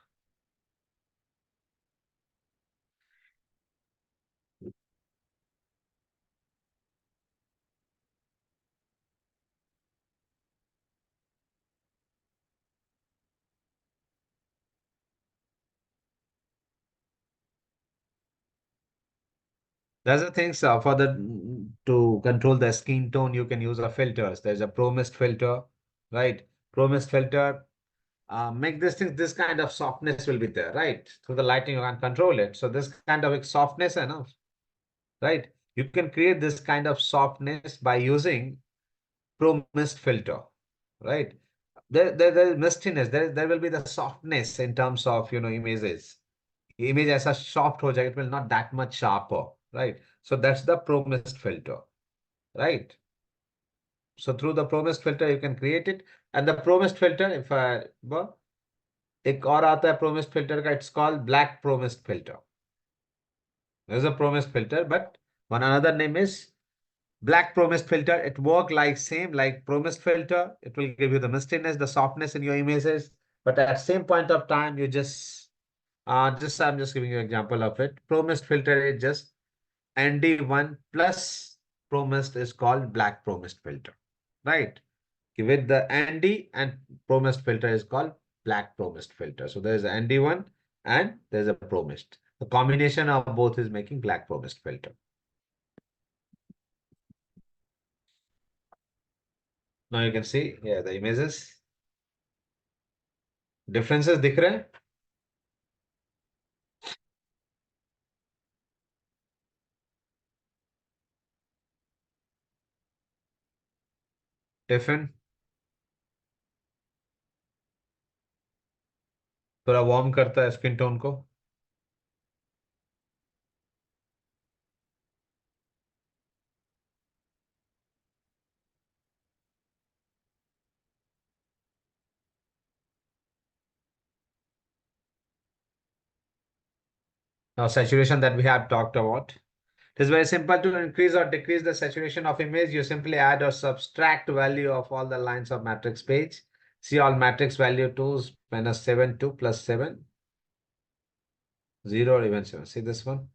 That's the things for the to control the skin tone, you can use a filters. There's a pro mist filter, right? Pro mist filter make this kind of softness will be there, right? Through the lighting you can control it. So this kind of softness enough, right? You can create this kind of softness by using pro mist filter, right? There is mistiness. There will be the softness in terms of images. Image ऐसा soft हो जाएगा, it will not that much sharper, right? So that's the pro mist filter, right? So through the pro mist filter you can create it, and the pro mist filter if एक और आता है pro mist filter का, it's called black pro mist filter. There's a pro mist filter, but one another name is black pro mist filter. It work like same like pro mist filter. It will give you the mistiness, the softness in your images, but at same point of time you just I'm just giving you an example of it. Pro mist filter is just ND1 plus pro mist is called black pro mist filter, right? With the ND and pro mist filter is called black pro mist filter. So there's an ND1 and there's a pro mist. The combination of both is making black pro mist filter. Now you can see here the images. Differences दिख रहे हैं? Different. थोड़ा warm करता है skin tone को. Now saturation that we have talked about. It is very simple to increase or decrease the saturation of image. You simply add or subtract value of all the lines of matrix page. See all matrix value 2 minus 7, 2 plus 7, 0 or even 7. See this one?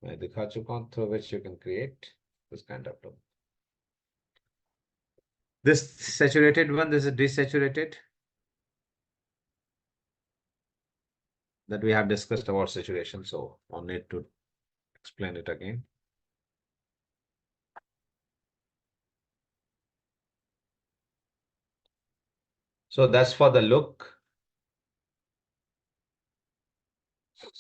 मैं दिखा चुका हूं, through which you can create this kind of look. This saturated one, this is desaturated. That we have discussed about saturation, so no need to explain it again. So that's for the look. If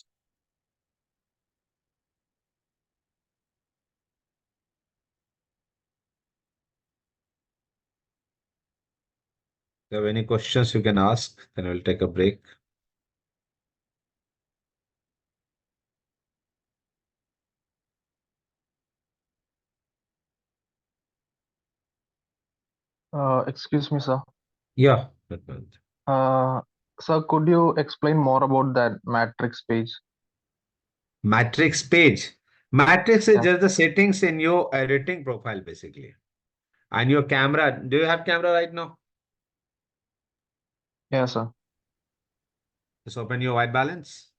you have any questions, you can ask, then we'll take a break. Excuse me, sir. Yeah. Sir, could you explain more about that matrix page? Matrix page. Matrix is Yeah. just the settings in your editing profile, basically. And your camera. Do you have camera right now? Yes, sir. Just open your white balance.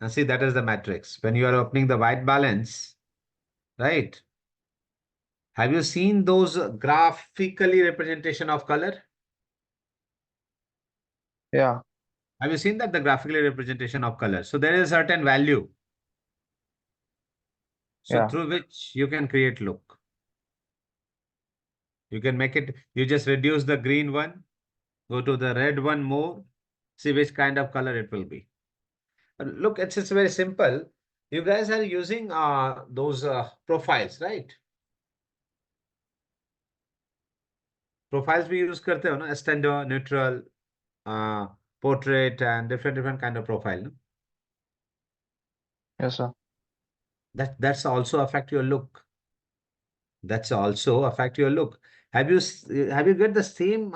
And see, that is the matrix. When you are opening the white balance, right? Have you seen those graphically representation of color? Yeah. Have you seen that the graphically representation of color? So there is a certain value. So Yeah. through which you can create look. You can make it, you just reduce the green one, go to the red one more, see which kind of color it will be. Look, it's very simple. You guys are using those profiles, right? Profiles we use करते हो ना, standard, neutral, portrait and different kind of profile. No? Yes, sir. That's also affect your look. That's also affect your look. Have you get the same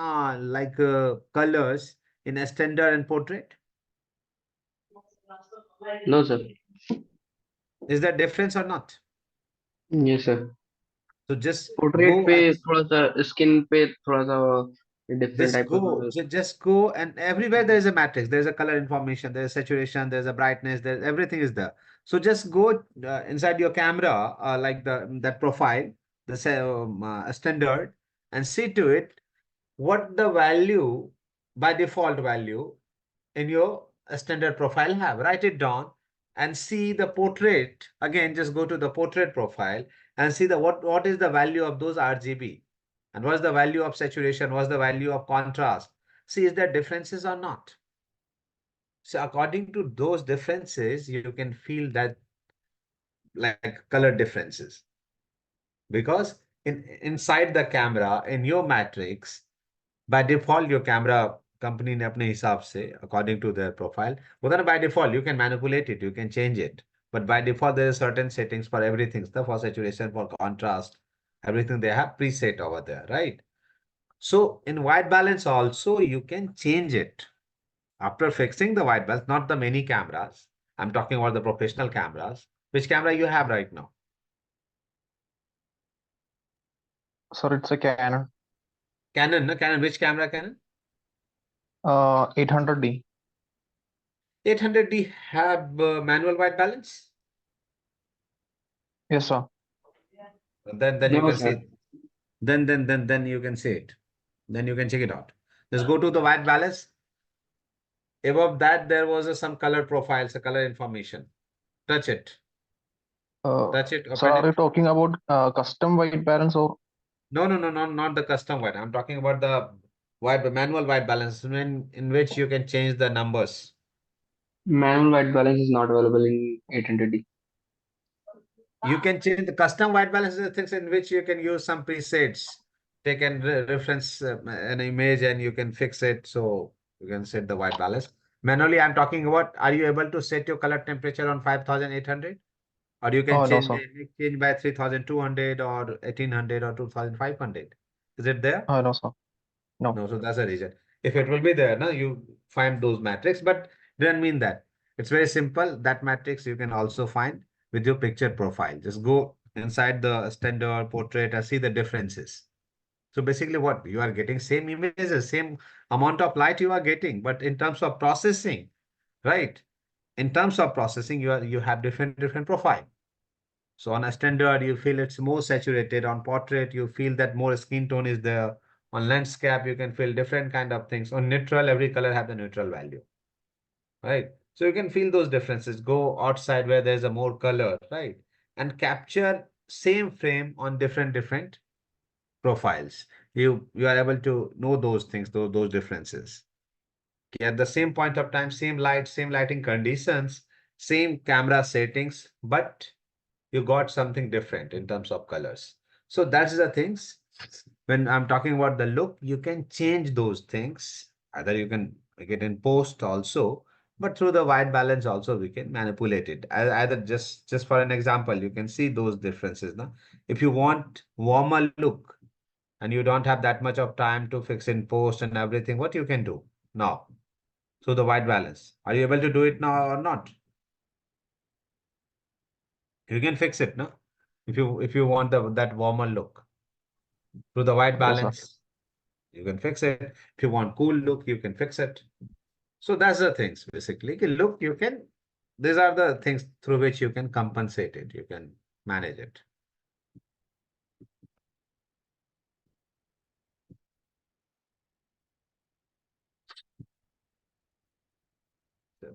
colors in a standard and portrait? No, sir. Is there difference or not? Yes, sir. So just portrait go पे and थोड़ा सा skin पे थोड़ा सा different just type go, का just go, and everywhere there is a matrix, there is a color information, there is saturation, there is a brightness, there everything is there. So just go inside your camera, like that profile, standard, and see to it what the value by default value in your standard profile have. Write it down and see the portrait. Again, just go to the portrait profile and see the what is the value of those RGB and what's the value of saturation, what's the value of contrast. See, is there differences or not? So according to those differences, you can feel that like color differences. Because inside the camera, in your matrix, by default your camera company ने अपने हिसाब से according to their profile होता ना, by default you can manipulate it, you can change it, but by default there is certain settings for everything, stuff for saturation, for contrast, everything they have preset over there, right? So in white balance also you can change it after fixing the white balance, not the many cameras. I'm talking about the professional cameras. Which camera you have right now? Sir, it's a Canon. Canon, no? Canon, which camera Canon? 800D. 800D have manual white balance? Yes, sir. Then you know can sir see, then you can see it. Then you can check it out. Just go to the white balance. Above that, there was some color profiles, a color information. Touch it. Touch it, Sir, open are you it. talking about custom white balance or? No, not the custom white. I'm talking about the manual white balance in which you can change the numbers. Manual white balance is not available in 800D You can change the custom white balance is the things in which you can use some presets. Take and reference an image and you can fix it. So you can set the white balance. Manually, I'm talking about, are you able to set your color temperature on 5800? Or you can Oh, no, change, sir. change by 3200 or 1800 or 2500. Is it there? No, sir. No. No, so that's the reason. If it will be there, no, you find those matrix, but doesn't mean that. It's very simple. That matrix you can also find with your picture profile. Just go inside the standard portrait and see the differences. So basically what you are getting same images, same amount of light you are getting, but in terms of processing, right? In terms of processing, you have different profile. So on a standard, you feel it's more saturated. On portrait, you feel that more skin tone is there. On landscape, you can feel different kind of things. On neutral, every color have the neutral value, right? So you can feel those differences. Go outside where there's a more color, right? And capture same frame on different profiles. You are able to know those things, those differences. Okay, at the same point of time, same light, same lighting conditions, same camera settings, but you got something different in terms of colors. So that's the things. When I'm talking about the look, you can change those things. Either you can make it in post also, but through the white balance also we can manipulate it. Either just for an example, you can see those differences. Now, if you want warmer look and you don't have that much of time to fix in post and everything, what you can do now? So the white balance. Are you able to do it now or not? You can fix it, no? If you want that warmer look through the white Yes, sir. balance, you can fix it. If you want cool look, you can fix it. So that's the things basically. Look, you can. These are the things through which you can compensate it. You can manage it. So,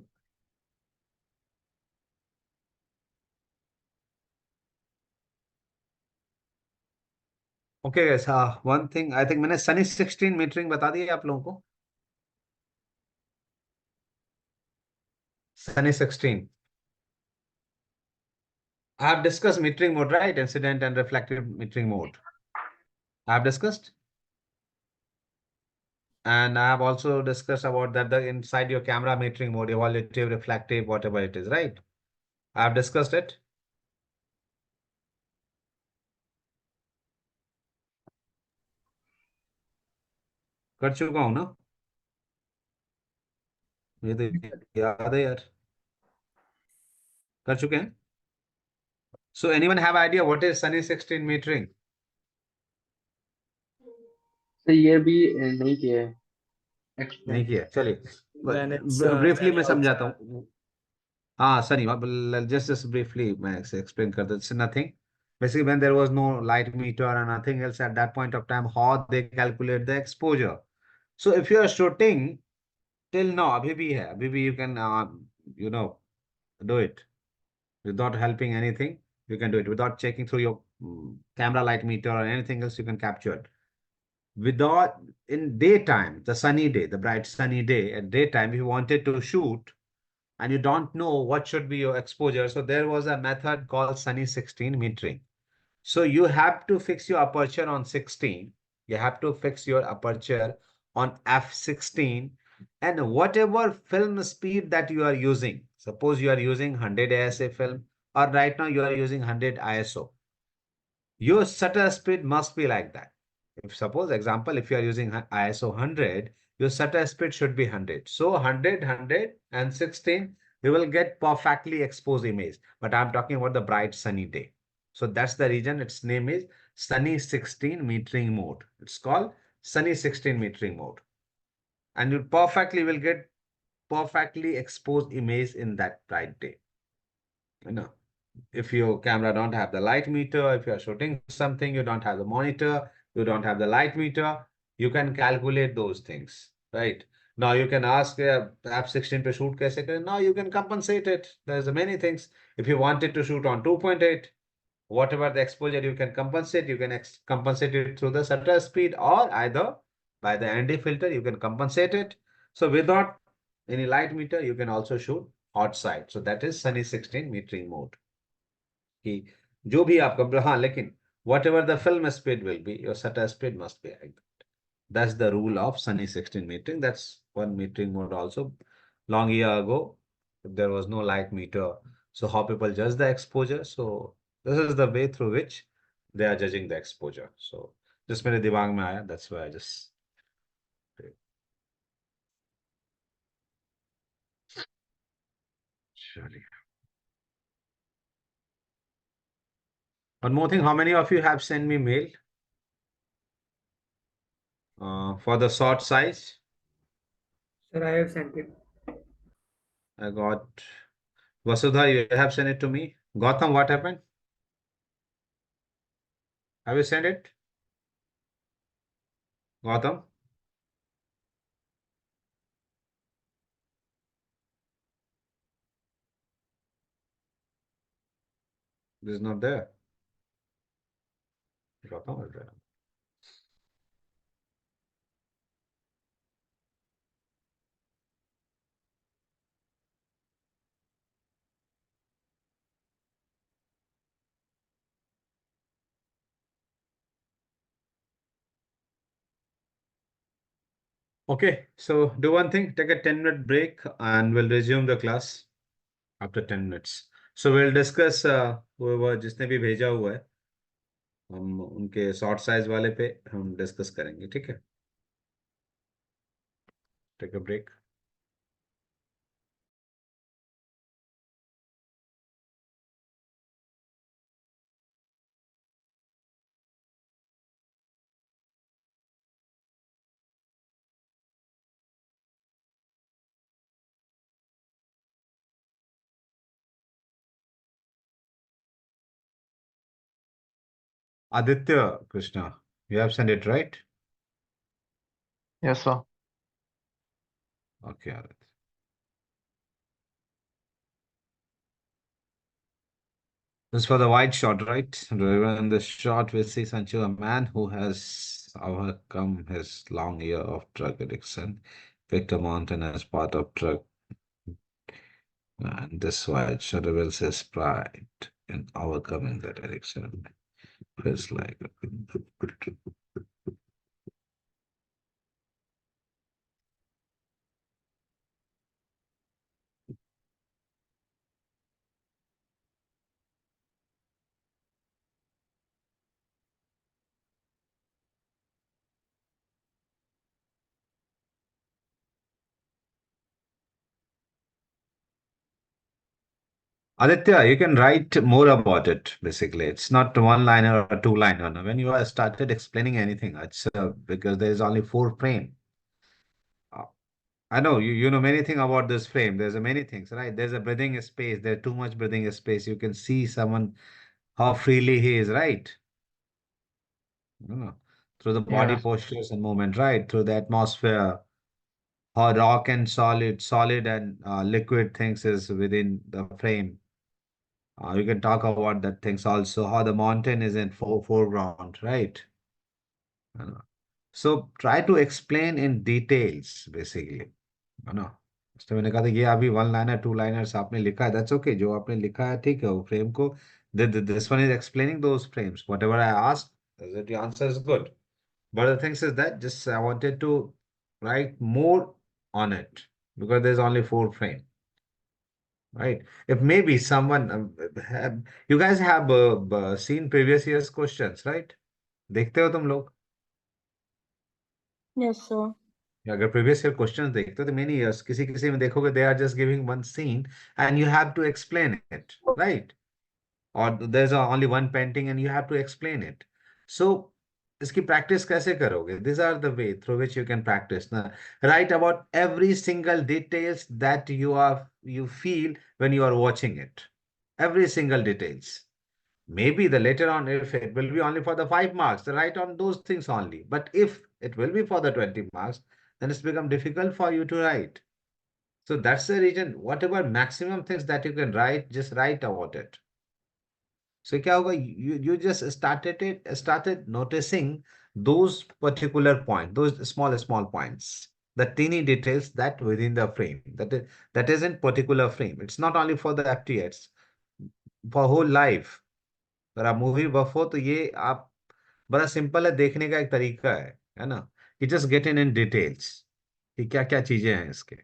okay, guys. One thing I think मैंने Sunny 16 metering बता दी है आप लोगों को. Sunny 16. I have discussed metering mode, right? Incident and reflective metering mode. I have discussed. And I have also discussed about that the inside your camera metering mode, evaluative, reflective, whatever it is, right? I have discussed it. कर चुका हूँ ना ये तो याद है यार कर चुके हैं. So anyone have idea what is Sunny 16 metering? तो ये भी नहीं किया है नहीं एक्सप्लेन। किया, चलिए When it's ब्रीफली sunny मैं समझाता outside. हूँ। हाँ सनी, just briefly मैं explain करता हूँ. It's nothing. Basically, when there was no light meter and nothing else at that point of time, how they calculate the exposure. So if you are shooting till now, अभी भी you can you know do it without helping anything. You can do it without checking through your camera light meter or anything else. You can capture it without in daytime, the sunny day, the bright sunny day. At daytime, if you wanted to shoot and you don't know what should be your exposure, so there was a method called sunny 16 metering. So you have to fix your aperture on 16. You have to fix your aperture on f16, and whatever film speed that you are using. Suppose you are using 100 ASA film, or right now you are using 100 ISO. Your shutter speed must be like that. If suppose example, if you are using ISO 100, your shutter speed should be 100. So 100 and 16, you will get perfectly exposed image. But I'm talking about the bright sunny day. So that's the reason its name is sunny 16 metering mode. It's called sunny 16 metering mode. And you perfectly will get perfectly exposed image in that bright day. You know, if your camera don't have the light meter, if you are shooting something, you don't have the monitor, you don't have the light meter, you can calculate those things, right? Now you can ask app 16 to shoot kaise kare? Now you can compensate it. There's many things. If you wanted to shoot on 2.8, whatever the exposure you can compensate, you can compensate it through the shutter speed, or either by the ND filter, you can compensate it. So without any light meter, you can also shoot outside. So that is sunny 16 metering mode. कि जो भी आपका, हाँ लेकिन whatever the film speed will be, your shutter speed must be like that. That's the rule of sunny 16 metering. That's one metering mode also. Long year ago, there was no light meter. So how people judge the exposure? So this is the way through which they are judging the exposure. So just मेरे दिमाग में आया. That's why I just. चलिए. One more thing, how many of you have sent me mail for the short size? Sir, I have sent it. I got Vasudha, you have sent it to me. Gautam, what happened? Have you sent it? Gautam? This is not there. Gautam is there. Okay, so do one thing, take a 10-minute break and we'll resume the class after 10 minutes. So we'll discuss whoever जिसने भी भेजा हुआ है, हम उनके short size वाले पे हम डिस्कस करेंगे, ठीक है? Take a break. Aditya Krishna, you have sent it, right? Yes, sir. Okay, Aditya. This is for the wide shot, right? In this shot, we see Sanchu, a man who has overcome his long year of drug addiction, picked a mountain as part of drug, and this wide shot reveals his pride in overcoming that addiction. Feels like Aditya, you can write more about it, basically. It's not one liner or two liner. No. When you are started explaining anything, it's because there is only four frame. Uh, I know you know many things about this frame. There's a many things, right? There's a breathing space. There's too much breathing space. You can see someone how freely he is, right? Through the body Yes. postures and movement, right? Through the atmosphere, how rock and solid and liquid things is within the frame. You can talk about that things also, how the mountain is in foreground, right? है ना? So try to explain in details, basically. है ना? तो मैंने कहा था ये अभी वन लाइनर टू लाइनर्स आपने लिखा है दैट्स ओके जो आपने लिखा है ठीक है वो फ्रेम को this one is explaining those frames whatever I asked that the answer is good but the things is that just I wanted to write more on it because there's only four frame, right? If maybe someone you guys have seen previous year's questions, right? देखते हो तुम लोग Yes, sir. अगर previous year questions देखते हो तो many years किसी किसी में देखोगे they are just giving one scene and you have to explain it right और there is only one painting and you have to explain it so इसकी प्रैक्टिस कैसे करोगे this are the way through which you can practice ना write about every single details that you feel when you are watching it every single details. Maybe the later on, if it will be only for the 5 marks, then write on those things only. But if it will be for the 20 marks, then it's become difficult for you to write. So that's the reason, whatever maximum things that you can write, just write about it. So क्या होगा, you just started noticing those particular points, those small points, the teeny details that within the frame, that isn't particular frame. It's not only for the FTI, it's for whole life. अगर आप movie buff हो तो ये आप बड़ा simple है देखने का एक तरीका है ना कि जस्ट गेट इन डिटेल्स कि क्या क्या चीजें हैं इसके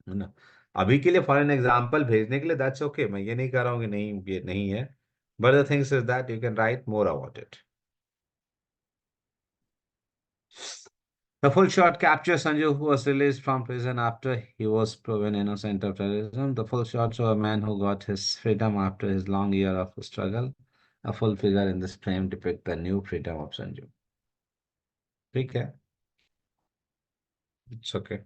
है ना अभी के लिए फॉर एन एग्जांपल भेजने के लिए दैट्स ओके मैं ये नहीं कह रहा हूँ कि नहीं ये नहीं है but the things is that you can write more about it The full shot captures Sanju, who was released from prison after he was proven innocent of terrorism. The full shot shows a man who got his freedom after his long year of struggle. A full figure in this frame depicts the new freedom of Sanju. ठीक है, it's okay.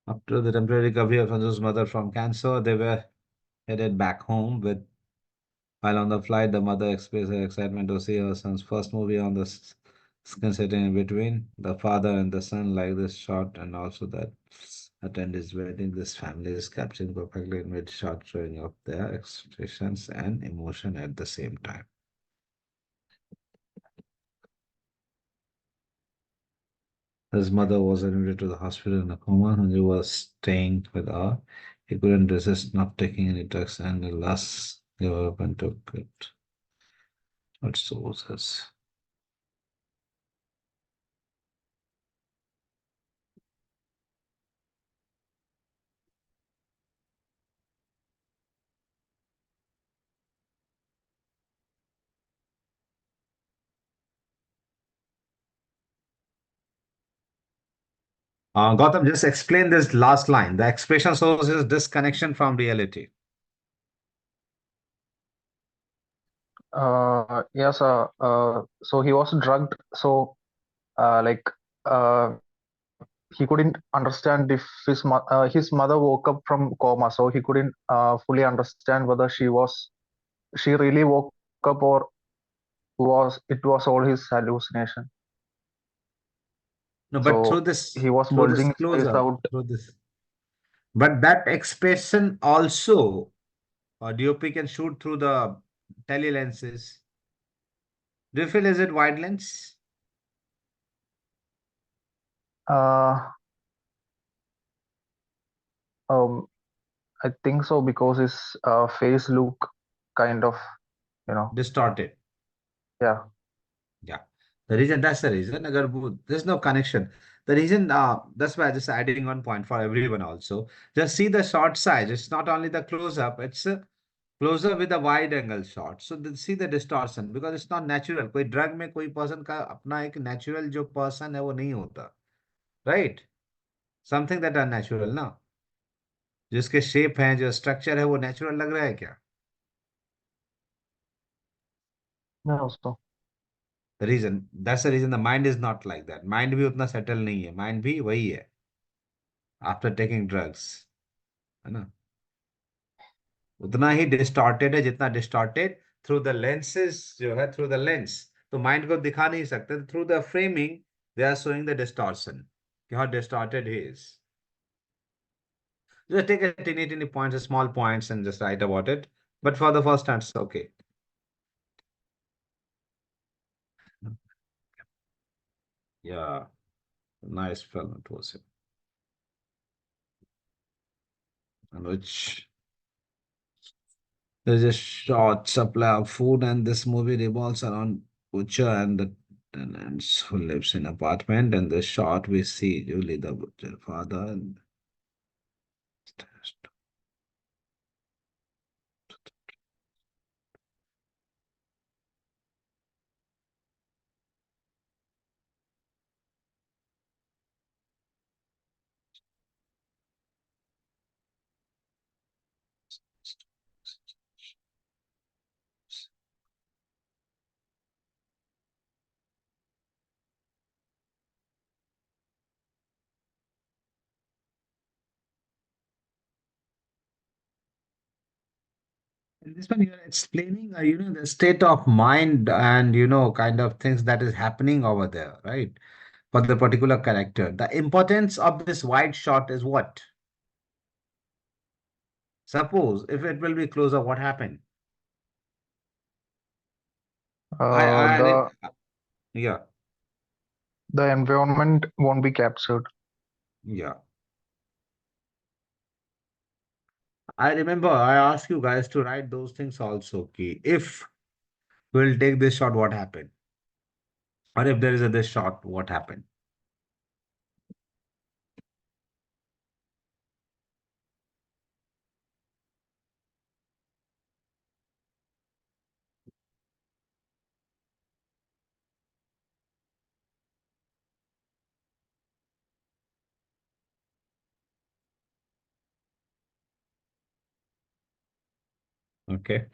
After the temporary recovery of Sanju's mother from cancer, they were headed back home. While on the flight, the mother expressed her excitement to see her son's first movie on the screen sitting in between. The father and the son like this shot, and also that attend his wedding. This family is captured perfectly in mid shot, showing up their expressions and emotion at the same time. His mother was admitted to the hospital in a coma and he was staying with her. He couldn't resist not taking any drugs and at last gave up and took it. What sources? Gautam, just explain this last line. The expression source is disconnection from reality. Yes, so he was drugged, so like he couldn't understand if his mother woke up from coma, so he couldn't fully understand whether she really woke up or it was all his hallucination. No, but So he was through this bulging his close face up, out. through this. But that expression also, DOP can shoot through the tele lenses. Do you feel is it wide lens? Uh, um, I think so because his face look kind of, Distorted. yeah. Yeah. That's the reason. There's no connection. The reason, that's why just adding one point for everyone also. Just see the short size. It's not only the close up, it's closer with a wide angle shot. So see the distortion because it's not natural. कोई drug में कोई person का अपना एक natural जो person है वो नहीं होता, right? Something that are natural ना, जिसके shape है जो structure है वो natural लग रहा है क्या? No, so The reason, that's the reason the mind is not like that. Mind भी उतना settle नहीं है, mind भी वही है after taking drugs, है ना? उतना ही डिस्टॉर्टेड है जितना डिस्टॉर्टेड थ्रू द लेंसेज जो है, थ्रू द लेंस तो माइंड को दिखा नहीं सकते, through the framing they are showing the distortion कि how distorted he is. Just take a teeny teeny points, small points, and just write about it. But for the first time, it's okay. Yeah, nice film it was. And which there's a short supply of food, and this movie revolves around butcher and the tenants who lives in apartment. And the shot we see Julie the butcher father and in this one, you're explaining, the state of mind and, kind of things that is happening over there, right? For the particular character. The importance of this wide shot is what? Suppose if it will be closer, what happened? I need, the yeah, the environment won't be captured. yeah. I remember I asked you guys to write those things also. Okay, if we'll take this shot, what happened? Or if there is a this shot, what happened? Okay.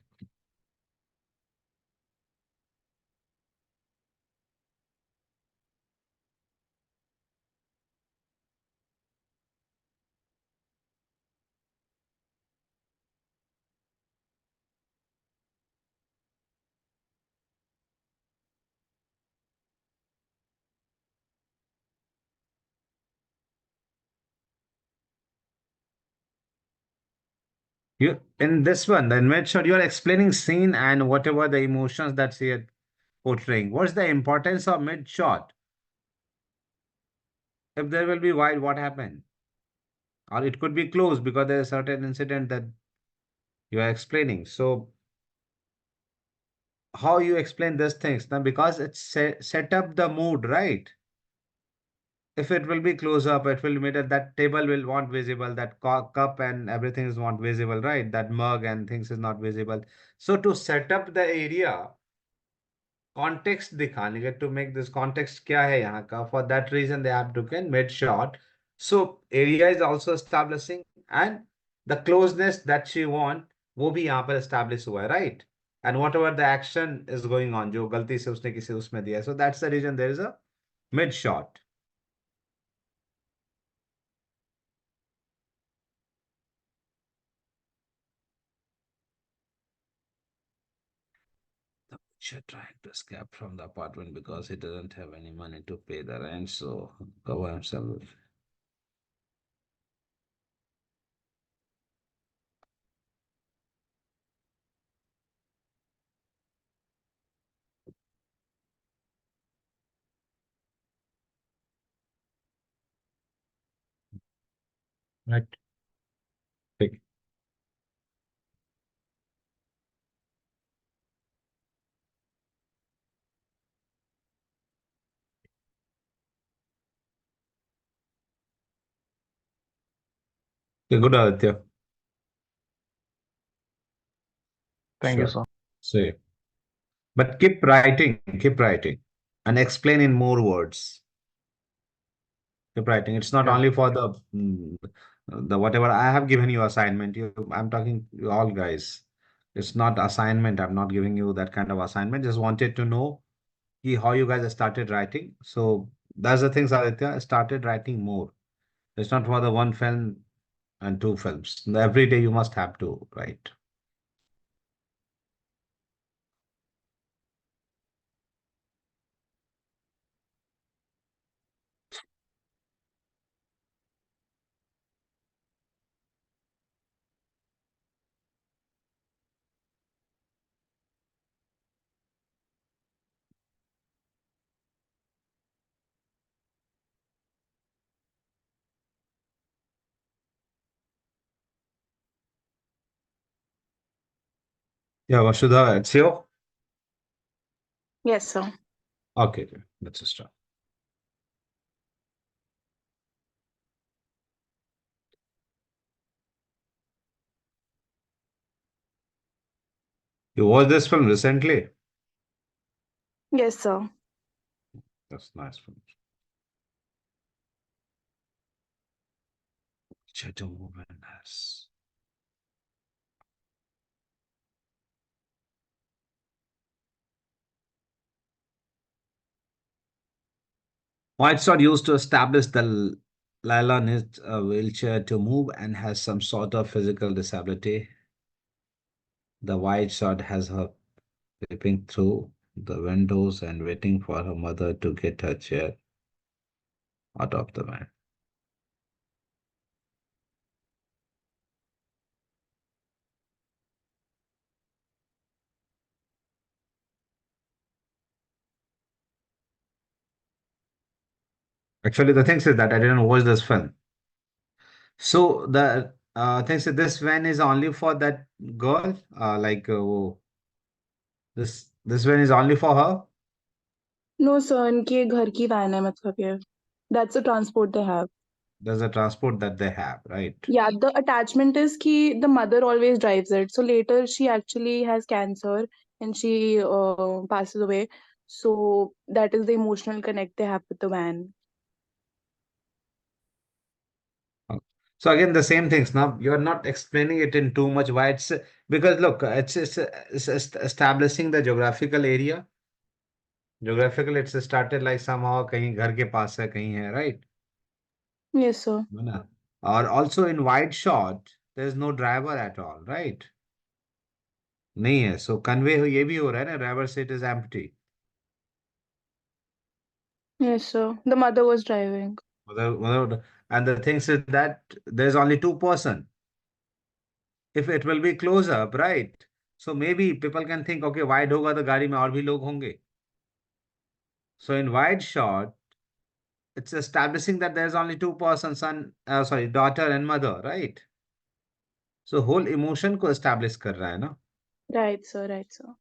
You in this one, the image shot, you're explaining scene and whatever the emotions that she is portraying. What's the importance of mid shot? If there will be wide, what happened? Or it could be close because there's a certain incident that you are explaining. So how you explain these things? Now because it's set up the mood, right? If it will be close up, it will mean that table will not visible, that cup and everything is not visible, right? That mug and things is not visible. So to set up the area, context दिखाने के to make this context क्या है यहाँ का, for that reason they have taken mid shot. So area is also establishing and the closeness that she want वो भी यहाँ पर establish हुआ है, right? And whatever the action is going on जो गलती से उसने किसी उसमें दिया है, so that's the reason there is a mid shot. The butcher trying to escape from the apartment because he doesn't have any money to pay the rent, so cover himself. Right. Pick. Okay, good Aditya. Thank you, Sure. sir. See, but keep writing, and explain in more words. Keep writing. It's not Yeah. only for the whatever I have given you assignment. I'm talking you all guys. It's not assignment. I'm not giving you that kind of assignment. Just wanted to know how you guys have started writing. So that's the things, Aditya. I started writing more. It's not for the one film and two films. Every day you must have to write. Yeah, Vasudha, it's you. Yes, sir. Okay, let's start. You watched this film recently? Yes, sir. That's nice film. Jet movement has. White Sword used to establish the Lila needs a wheelchair to move and has some sort of physical disability. The White Sword has her peeping through the windows and waiting for her mother to get her chair out of the van. Actually, the thing is that I didn't watch this film. So the thing is this van is only for that girl. This van is only for her. No, sir. इनके घर की van है मतलब ये. That's the transport they have. There's a transport that they have, right? Yeah, the attachment is कि the mother always drives it. So later she actually has cancer and she passes away. So that is the emotional connect they have with the van. So again, the same things. Now you're not explaining it in too much why it's because look, it's establishing the geographical area. Geographical, it's started like somehow कहीं घर के पास है कहीं है, right? Yes, sir. है ना? Or also in wide shot, there's no driver at all, right? नहीं है. So convey ये भी हो रहा है ना, driver seat is empty. Yes, sir. The mother was driving. And the thing is that there's only two-person. If it will be close up, right? So maybe people can think, okay, wide होगा तो गाड़ी में और भी लोग होंगे. So in wide shot, it's establishing that there's only two-person, daughter and mother, right? So whole emotion को establish कर रहा है ना. Right, sir. Right, sir.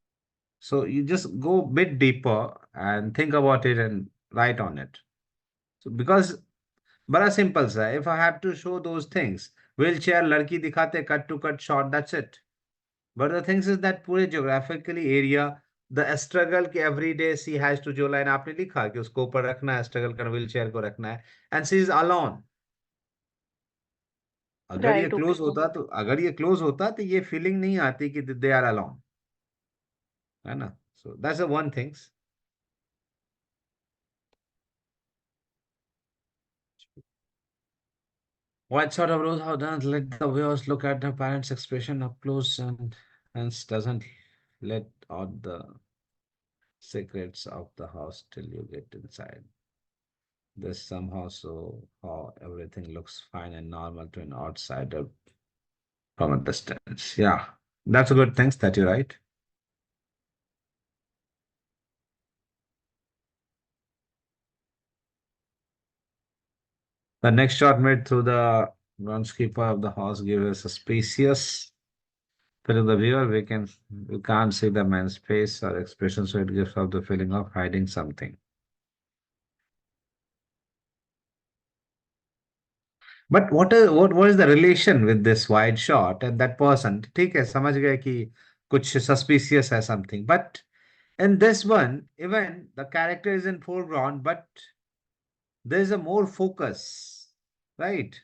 So you just go a bit deeper and think about it and write on it. So because बड़ा simple सा है. If I have to show those things, wheelchair लड़की दिखाते cut to cut shot, that's it. But the thing is that पूरे geographically area, the struggle कि every day she has to जो line आपने लिखा कि उसको ऊपर रखना है, struggle कर wheelchair को रखना है, and she is alone. Right, okay. अगर ये क्लोज होता तो ये फीलिंग नहीं आती कि दे आर अलोन, है ना? So that's the one things. What sort of rules have done let the viewers look at their parents' expression up close and hence doesn't let out the secrets of the house till you get inside. This somehow so how everything looks fine and normal to an outsider from a distance. Yeah, that's a good thing that you write. The next shot made through the groundskeeper of the house gives us a spacious. For the viewer, we can't see the man's face or expression, so it gives off the feeling of hiding something. But what is the relation with this wide shot and that person? ठीक है, समझ गए कि कुछ suspicious है something. But in this one, even the character is in foreground, but there is a more focus, right?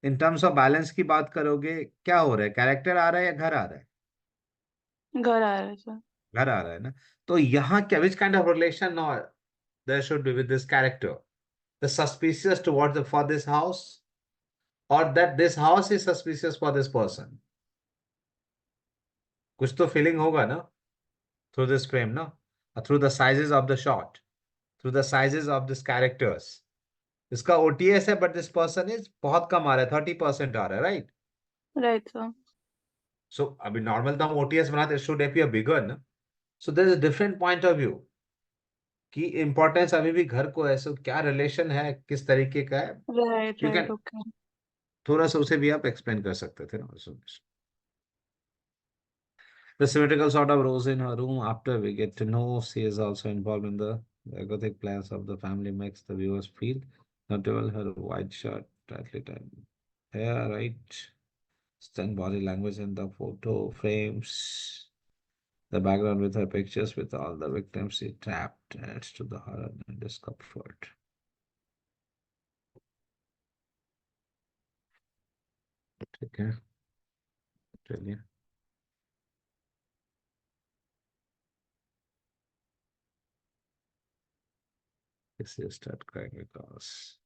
In terms of balance की बात करोगे, क्या हो रहा है? कैरेक्टर आ रहा है या घर आ रहा है? घर आ रहा है सर. घर आ रहा है ना. तो यहाँ क्या, which kind of relation now there should be with this character? The suspicious towards for this house, or that this house is suspicious for this person? कुछ तो feeling होगा ना through this frame, no? Or through the sizes of the shot, through the sizes of these characters. इसका OTS है, but this person is बहुत कम आ रहा है, 30% आ रहा है, right? Right sir. So अभी normal तो हम OTS बनाते, it should appear bigger ना. So there is a different point of view कि importance अभी भी घर को है, so क्या relation है, किस तरीके का है. Right You right can okay. थोड़ा सा उसे भी आप explain कर सकते थे ना. So, the symmetrical sort of rose in her room after we get to know she is also involved in the gothic plans of the family makes the viewers feel notable. Her white shirt, tightly tied hair, right? Stunned body language in the photo frames. The background with her pictures with all the victims she trapped adds to the horror and discomfort. Okay. Brilliant. This is start crying because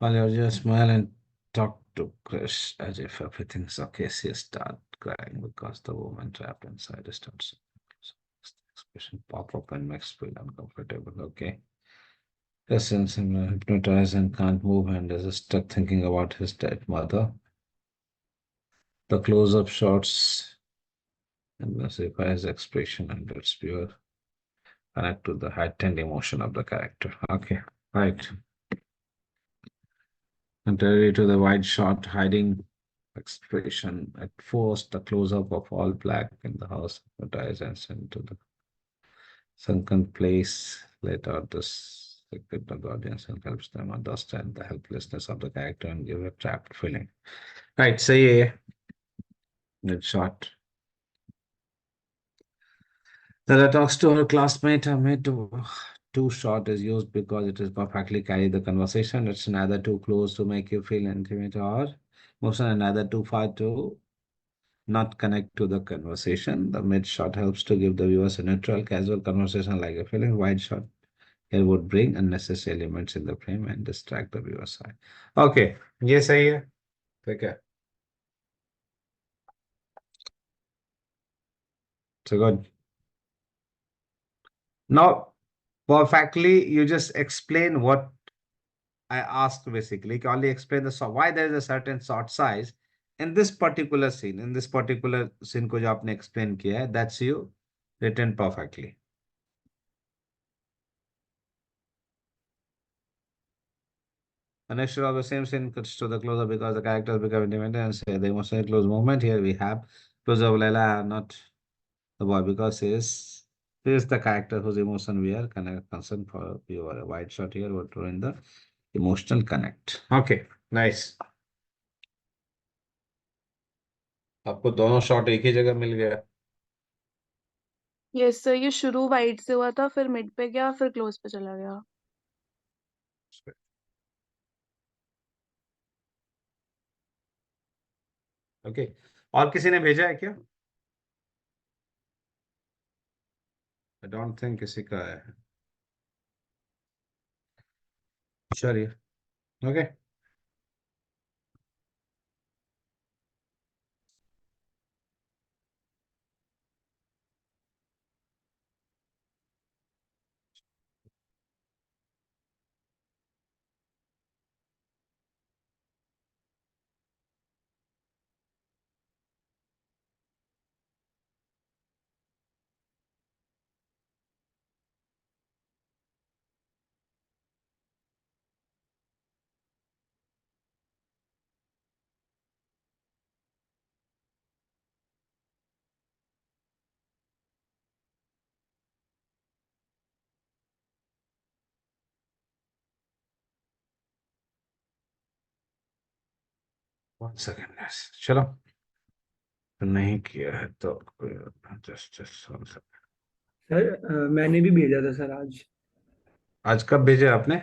Malaysia smile and talk to Chris as if everything's okay. She start crying because the woman trapped inside starts. Expression pop up and makes feel uncomfortable. Okay. Listen, hypnotized and can't move and is stuck thinking about his dead mother. The close-up shots and his expression and its pure connect to the heightened emotion of the character. Okay, right. Contrary to the wide shot hiding expression, at first the close-up of all black in the house hypnotized and sent to the sunken place. Later, this secret of the audience and helps them understand the helplessness of the character and give a trapped feeling. Right, so yeah, it's short. That talks to her classmate, her mate too short is used because it is perfectly carry the conversation. It's neither too close to make you feel intimate or emotional, and neither too far to not connect to the conversation. The mid shot helps to give the viewers a neutral, casual conversation like a feeling. Wide shot here would bring unnecessary elements in the frame and distract the viewer's eye. Okay, ये सही है. ठीक है. So good. Now, perfectly, you just explain what I asked basically. Only explain the why there is a certain shot size in this particular scene. In this particular scene को जो आपने explain किया है, that's you written perfectly. The next shot of the same scene cuts to the closer because the characters become independent and say the emotional close movement. Here we have close of Layla, not the boy, because he is the character whose emotion we are concerned for. Your wide shot here would ruin the emotional connect. Okay, nice. आपको दोनों shot एक ही जगह मिल गया. Yes sir, ये शुरू wide से हुआ था, फिर मिड पे गया, फिर क्लोज पे चला गया. ओके, और किसी ने भेजा है क्या? आई डोंट थिंक किसी का है. चलिए, ओके. 1 second, yes. चलो, तो नहीं किया है तो जस्ट सर मैंने भी भेजा था सर आज कब भेजा आपने?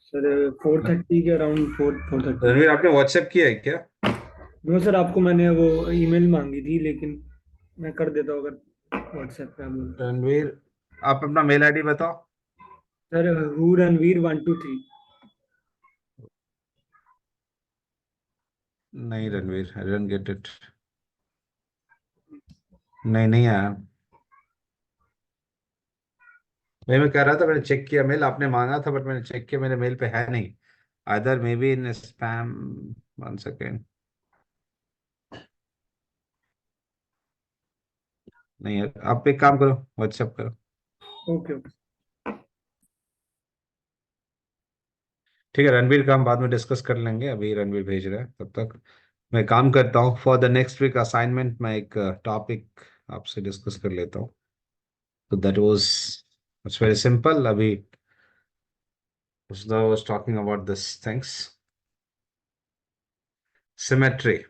सर 4:30 के अराउंड 4:30। रणवीर, आपने व्हाट्सएप किया है क्या? नो सर, आपको मैंने वो ईमेल मांगी थी, लेकिन मैं कर देता हूँ अगर व्हाट्सएप पे आप बोलो। रणवीर, आप अपना मेल आईडी बताओ। Sir who Ranveer 123। नहीं Ranveer, I didn't get it. नहीं, नहीं आया। मैं कह रहा था, मैंने चेक किया मेल, आपने मांगा था, बट मैंने चेक किया, मेरे मेल पे है नहीं। Other may be in spam. 1 second. नहीं है, आप एक काम करो, व्हाट्सएप करो। Okay okay. ठीक है, रणवीर का हम बाद में डिस्कस कर लेंगे, अभी रणवीर भेज रहा है, तब तक मैं काम करता हूँ। For the next week assignment मैं एक टॉपिक आपसे डिस्कस कर लेता हूँ। तो that was, it's very simple. अभी I was talking about this things. Symmetry.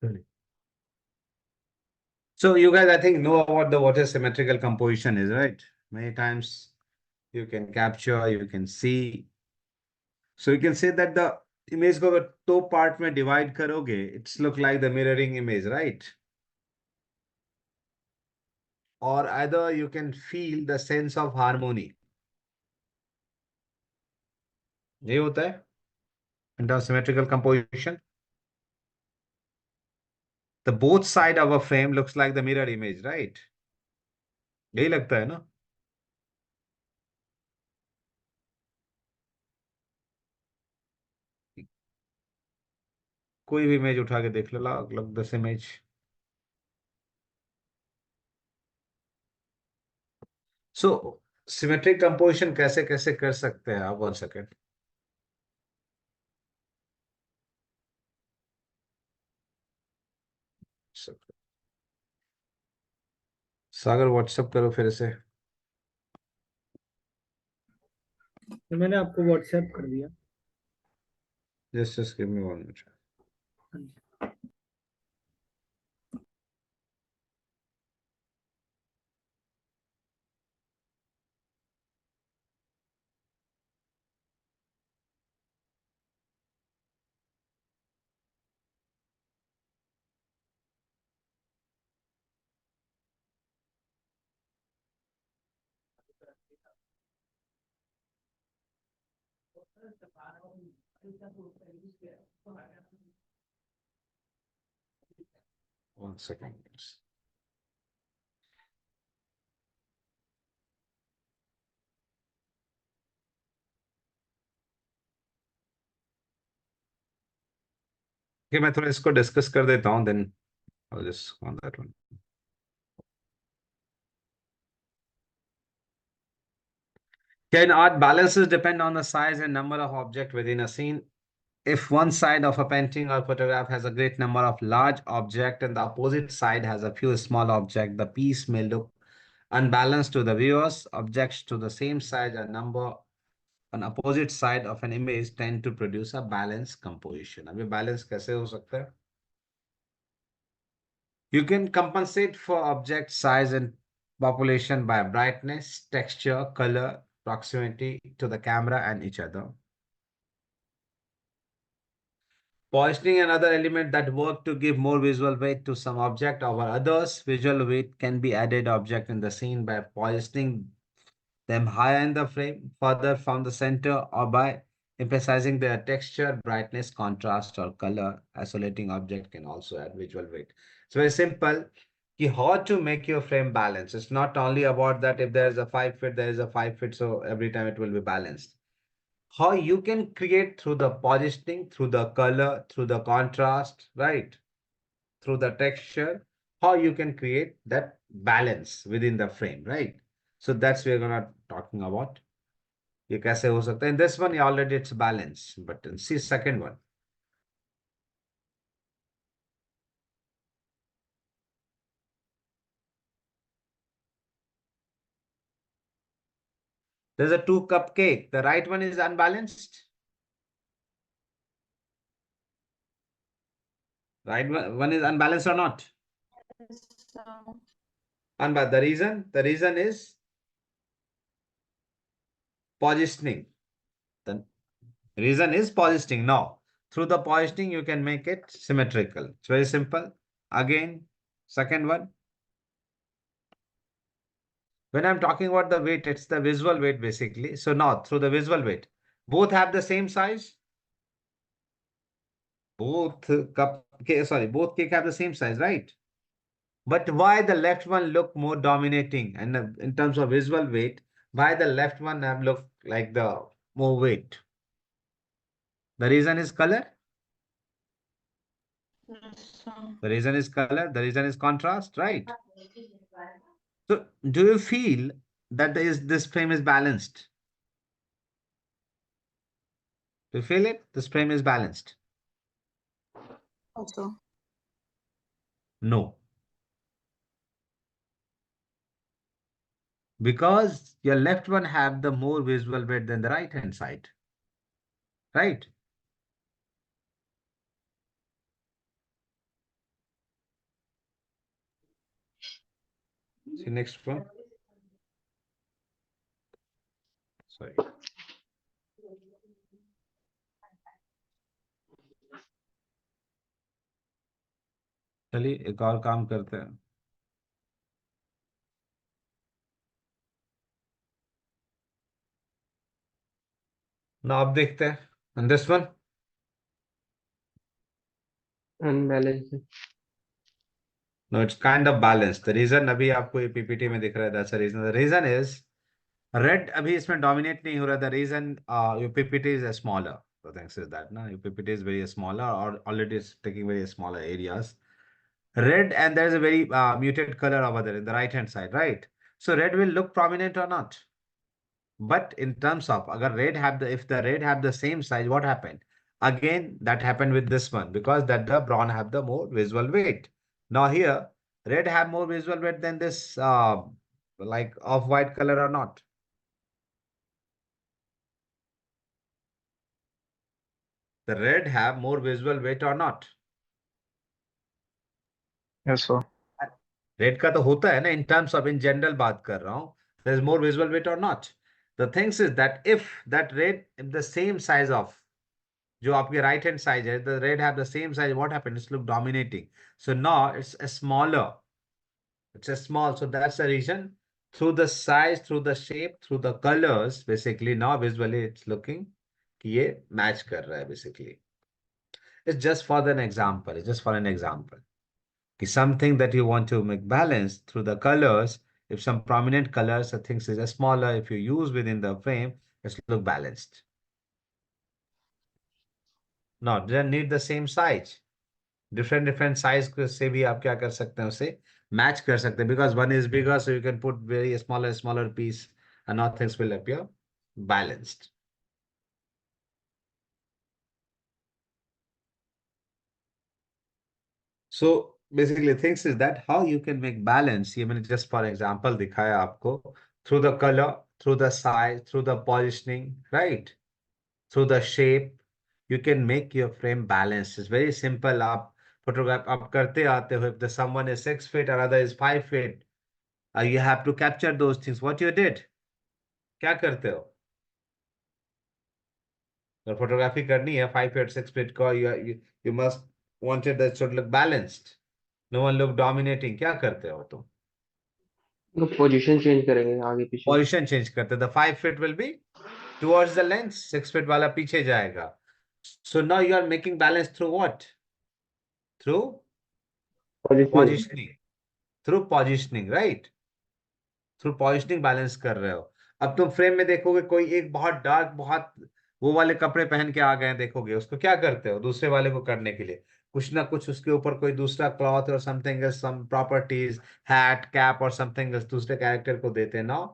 Really? So you guys, I think, know about the what a symmetrical composition is, right? Many times you can capture, you can see. So you can say that the image को अगर दो part में divide करोगे, it's look like the mirroring image, right? Or either you can feel the sense of harmony. ये होता है in terms of symmetrical composition. The both side of a frame looks like the mirror image, right? यही लगता है ना? कोई भी image उठा के देख लो, लग this image. So symmetric composition कैसे कैसे कर सकते हैं आप? 1 सेकेंड। सागर व्हाट्सएप करो फिर से। तो मैंने आपको व्हाट्सएप कर दिया। Just give me 1 minute. हाँ जी। One second. कि मैं थोड़ा इसको डिस्कस कर देता हूँ, then I'll just on that one. Can art balances depend on the size and number of objects within a scene? If one side of a painting or photograph has a great number of large objects and the opposite side has a few small objects, the piece may look unbalanced to the viewers. Objects to the same size and number on opposite side of an image tend to produce a balanced composition. अभी balance कैसे हो सकता है? You can compensate for object size and population by brightness, texture, color, proximity to the camera and each other. Positioning another element that work to give more visual weight to some object over others. Visual weight can be added object in the scene by positioning them higher in the frame, further from the center, or by emphasizing their texture, brightness, contrast, or color. Isolating object can also add visual weight. So very simple. how to make your frame balanced. It's not only about that if there is a 5 feet, there is a 5 feet, so every time it will be balanced. How you can create through the positioning, through the color, through the contrast, right? Through the texture, how you can create that balance within the frame, right? So that's we're gonna talking about. ये कैसे हो सकता है? In this one, already it's balanced, but see second one. There's a 2-cup cake. The right one is unbalanced. Right one is unbalanced or not? So, Unbalanced. The reason is positioning. The reason is positioning. Now, through the positioning, you can make it symmetrical. It's very simple. Again, second one. When I'm talking about the weight, it's the visual weight basically. So now, through the visual weight, both have the same size. Both both cake have the same size, right? But why the left one look more dominating? And in terms of visual weight, why the left one have look like the more weight? The reason is color. so The reason is color. The reason is contrast, right? So do you feel that this frame is balanced? Do you feel it? This frame is balanced? also. No. Because your left one have the more visual weight than the right hand side. Right? See next one. Sorry. चलिए एक और काम करते हैं. Now आप देखते हैं. And this one? Unbalanced. No, it's kind of balanced. The reason अभी आपको ये PPT में दिख रहा है, that's the reason. The reason is red अभी इसमें dominate नहीं हो रहा. The reason your PPT is smaller. The thing is that ना your PPT is very smaller or already is taking very smaller areas. Red and there is a very muted color over there in the right hand side, right? So red will look prominent or not. But in terms of agar red have if the red have the same size, what happened? Again, that happened with this one because that the brown have the more visual weight. Now here, red have more visual weight than this like off-white color or not? The red have more visual weight or not? Yes, sir. Red का तो होता है ना in terms of in general बात कर रहा हूँ. There is more visual weight or not? The thing is that if that red if the same size of जो आपके right hand side है, the red have the same size, what happened? It's look dominating. So now it's a smaller. It's a small. So that's the reason. Through the size, through the shape, through the colors, basically now visually it's looking कि ये match कर रहा है basically. It's just for an example. It's just for an example. Is something that you want to make balance through the colors. If some prominent colors or things is smaller, if you use within the frame, it's look balanced. No, doesn't need the same size. Different size से भी आप क्या कर सकते हैं उसे match कर सकते हैं because one is bigger, so you can put very smaller piece and all things will appear balanced. So basically things is that how you can make balance. ये मैंने just for example दिखाया आपको through the color, through the size, through the positioning, right? Through the shape, you can make your frame balanced. It's very simple. आप photograph आप करते आते हो. If the someone is 6 feet, another is 5 feet, you have to capture those things. What you did? क्या करते हो? अगर photography करनी है 5 feet 6 feet का, you must wanted that should look balanced. No one look dominating. क्या करते हो तुम? तो पोजीशन चेंज करेंगे आगे पीछे. Position change करते. The 5 feet will be towards the lens. 6 feet वाला पीछे जाएगा. So now you are making balance through what? Through Positioning. positioning. Through positioning, right, through positioning balance कर रहे हो। अब तुम फ्रेम में देखोगे कोई एक बहुत डार्क, बहुत वो वाले कपड़े पहन के आ गए हैं, देखोगे उसको क्या करते हो दूसरे वाले को करने के लिए, कुछ ना कुछ उसके ऊपर कोई दूसरा क्लॉथ और something else, some properties, hat, cap और समथिंग एल्स दूसरे कैरेक्टर को देते हैं। Now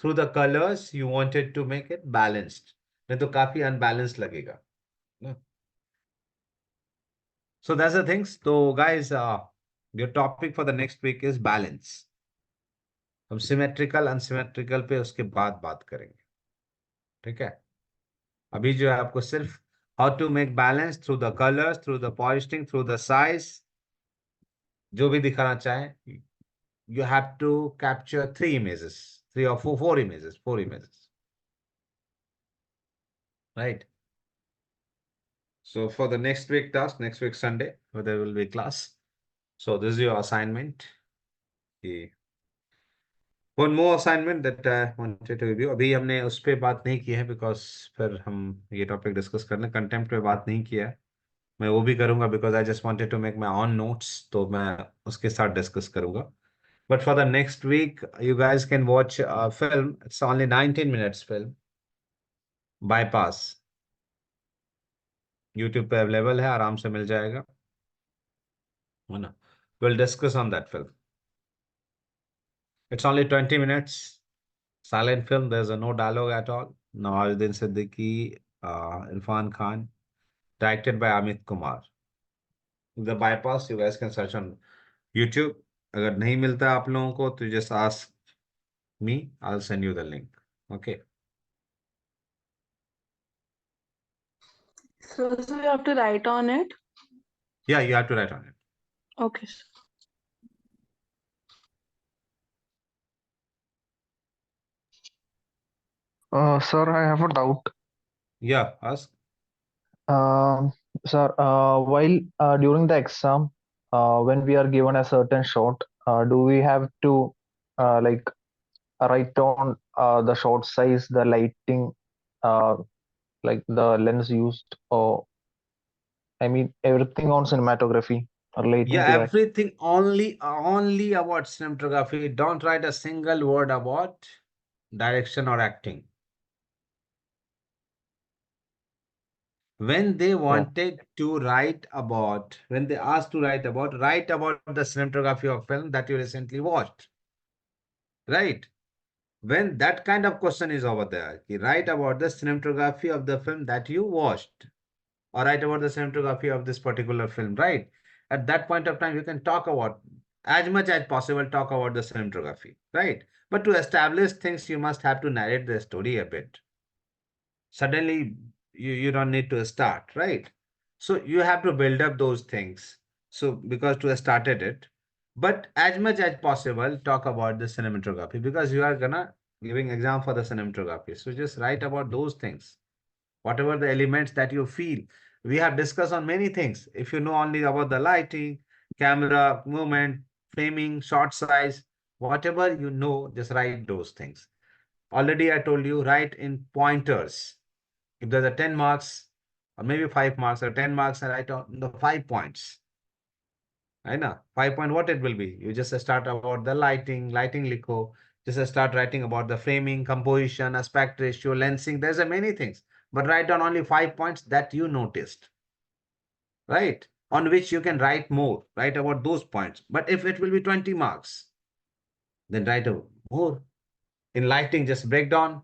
through the colours you wanted to make it balanced, नहीं तो काफी अनबैलेंस्ड लगेगा। So that's the things. So guys, your topic for the next week is balance. हम सिमेट्रिकल अनसिमेट्रिकल पे उसके बाद बात करेंगे, ठीक है। अभी जो है आपको सिर्फ how to make balance through the colours, through the polishing, through the size, जो भी दिखाना चाहे, you have to capture 3 images, 3 or 4 images, 4 images, right? So for the next week task, next week Sunday, where there will be class. So this is your assignment. One more assignment that I wanted to review. अभी हमने उस पर बात नहीं की है because फिर हम ये टॉपिक डिस्कस कर लें। कंटेम्प्ट पे बात नहीं किया है, मैं वो भी करूंगा because I just wanted to make my on notes, तो मैं उसके साथ डिस्कस करूंगा। But for the next week you guys can watch film, it's only 19 minutes film, Bypass, YouTube पे अवेलेबल है, आराम से मिल जाएगा, है ना। Will discuss on that film. It's only 20 minutes. Silent film. There's no dialogue at all. Nawazuddin Siddiqui, Irfan Khan, directed by Amit Kumar. The Bypass, you guys can search on YouTube. अगर नहीं मिलता आप लोगों को तो just ask me. I'll send you the link. Okay. So you have to write on it. Yeah, you have to write on it. Okay. Sir, I have a doubt. Yeah, ask. Um, Sir, while during the exam, when we are given a certain shot, do we have to like write down the shot size, the lighting, uh, like the lens used, or I mean everything on cinematography relating Yeah, to that? everything only about cinematography. Don't write a single word about direction or acting. When they wanted to write about, when they asked to write about the cinematography of film that you recently watched, right? When that kind of question is over there, you write about the cinematography of the film that you watched, or write about the cinematography of this particular film, right? At that point of time, you can talk about, as much as possible, talk about the cinematography, right? But to establish things, you must have to narrate the story a bit. Suddenly you don't need to start, right? So you have to build up those things. So because to have started it, but as much as possible, talk about the cinematography because you are gonna giving exam for the cinematography. So just write about those things, whatever the elements that you feel. We have discussed on many things. If you know only about the lighting, camera, movement, framing, shot size, whatever you know, just write those things. Already I told you, write in pointers. If there's a 10 marks or maybe 5 marks or 10 marks, I write on the 5 points. I know 5 point what it will be. You just start about the lighting likho. Just start writing about the framing, composition, aspect ratio, lensing. There's a many things, but write down only 5 points that you noticed, right? On which you can write more, write about those points. But if it will be 20 marks, then write more. In lighting, just break down.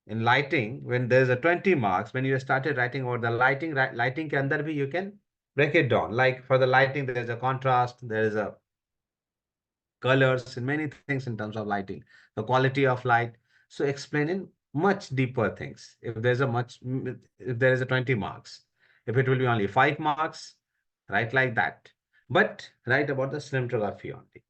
In lighting, when there's a 20 marks, when you started writing about the lighting, lighting ke andar bhi you can break it down. Like for the lighting, there is a contrast, there is a colors and many things in terms of lighting, the quality of light. So explain in much deeper things. If there is a 20 marks, if it will be only 5 marks, write like that. But write about the cinematography only.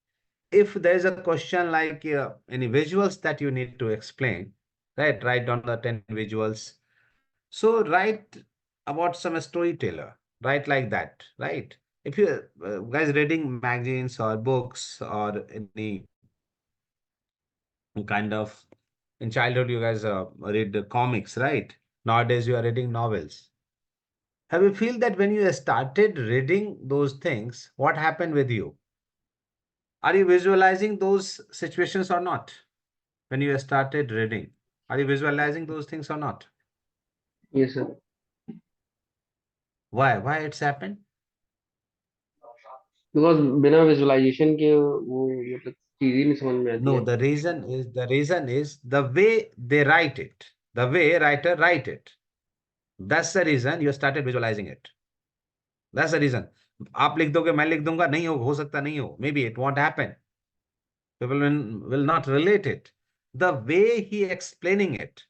If there is a question like any visuals that you need to explain, right? Write down the 10 visuals. So write about some storyteller, write like that, right? If you guys reading magazines or books or any kind of, in childhood you guys read the comics, right? Nowadays you are reading novels. Have you feel that when you started reading those things, what happened with you? Are you visualizing those situations or not? When you started reading, are you visualizing those things or not? Yes, sir. Why? Why it's happened? Because बिना visualisation के वो मतलब चीज ही नहीं समझ में आती No, है. the reason is the way they write it, the way writer write it. That's the reason you started visualizing it. That's the reason. आप लिख दोगे, मैं लिख दूंगा, नहीं हो सकता नहीं हो. Maybe it won't happen. People will not relate it. The way he explaining it.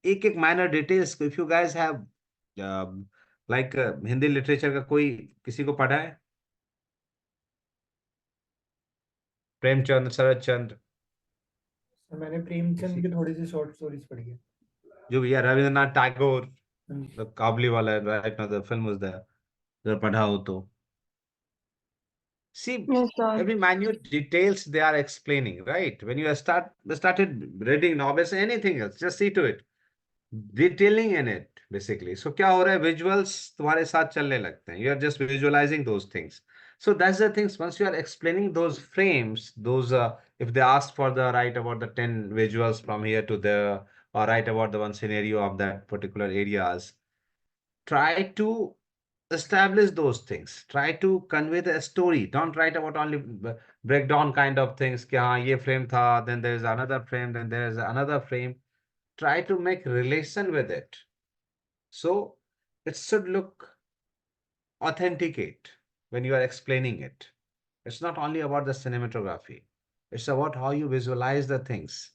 एक minor details. If you guys have like Hindi literature का कोई किसी को पढ़ा है? प्रेमचंद, शरद चंद्र, मैंने प्रेमचंद की थोड़ी सी शॉर्ट स्टोरीज पढ़ी है. जो भी यार रविंद्रनाथ टैगोर, हाँ जी. the काबुली वाला, right now the film was there. अगर पढ़ा हो तो see Yes, sir. every minute details they are explaining, right? When you started reading novels, anything else, just see to it. Detailing in it basically. So क्या हो रहा है, visuals तुम्हारे साथ चलने लगते हैं. You are just visualizing those things. So that's the things. Once you are explaining those frames, those if they ask for the write about the 10 visuals from here to there, or write about the one scenario of that particular areas, try to establish those things. Try to convey the story. Don't write about only breakdown kind of things. कि हाँ ये frame था, then there is another frame, then there is another frame. Try to make relation with it. So it should look authenticate when you are explaining it. It's not only about the cinematography. It's about how you visualize the things.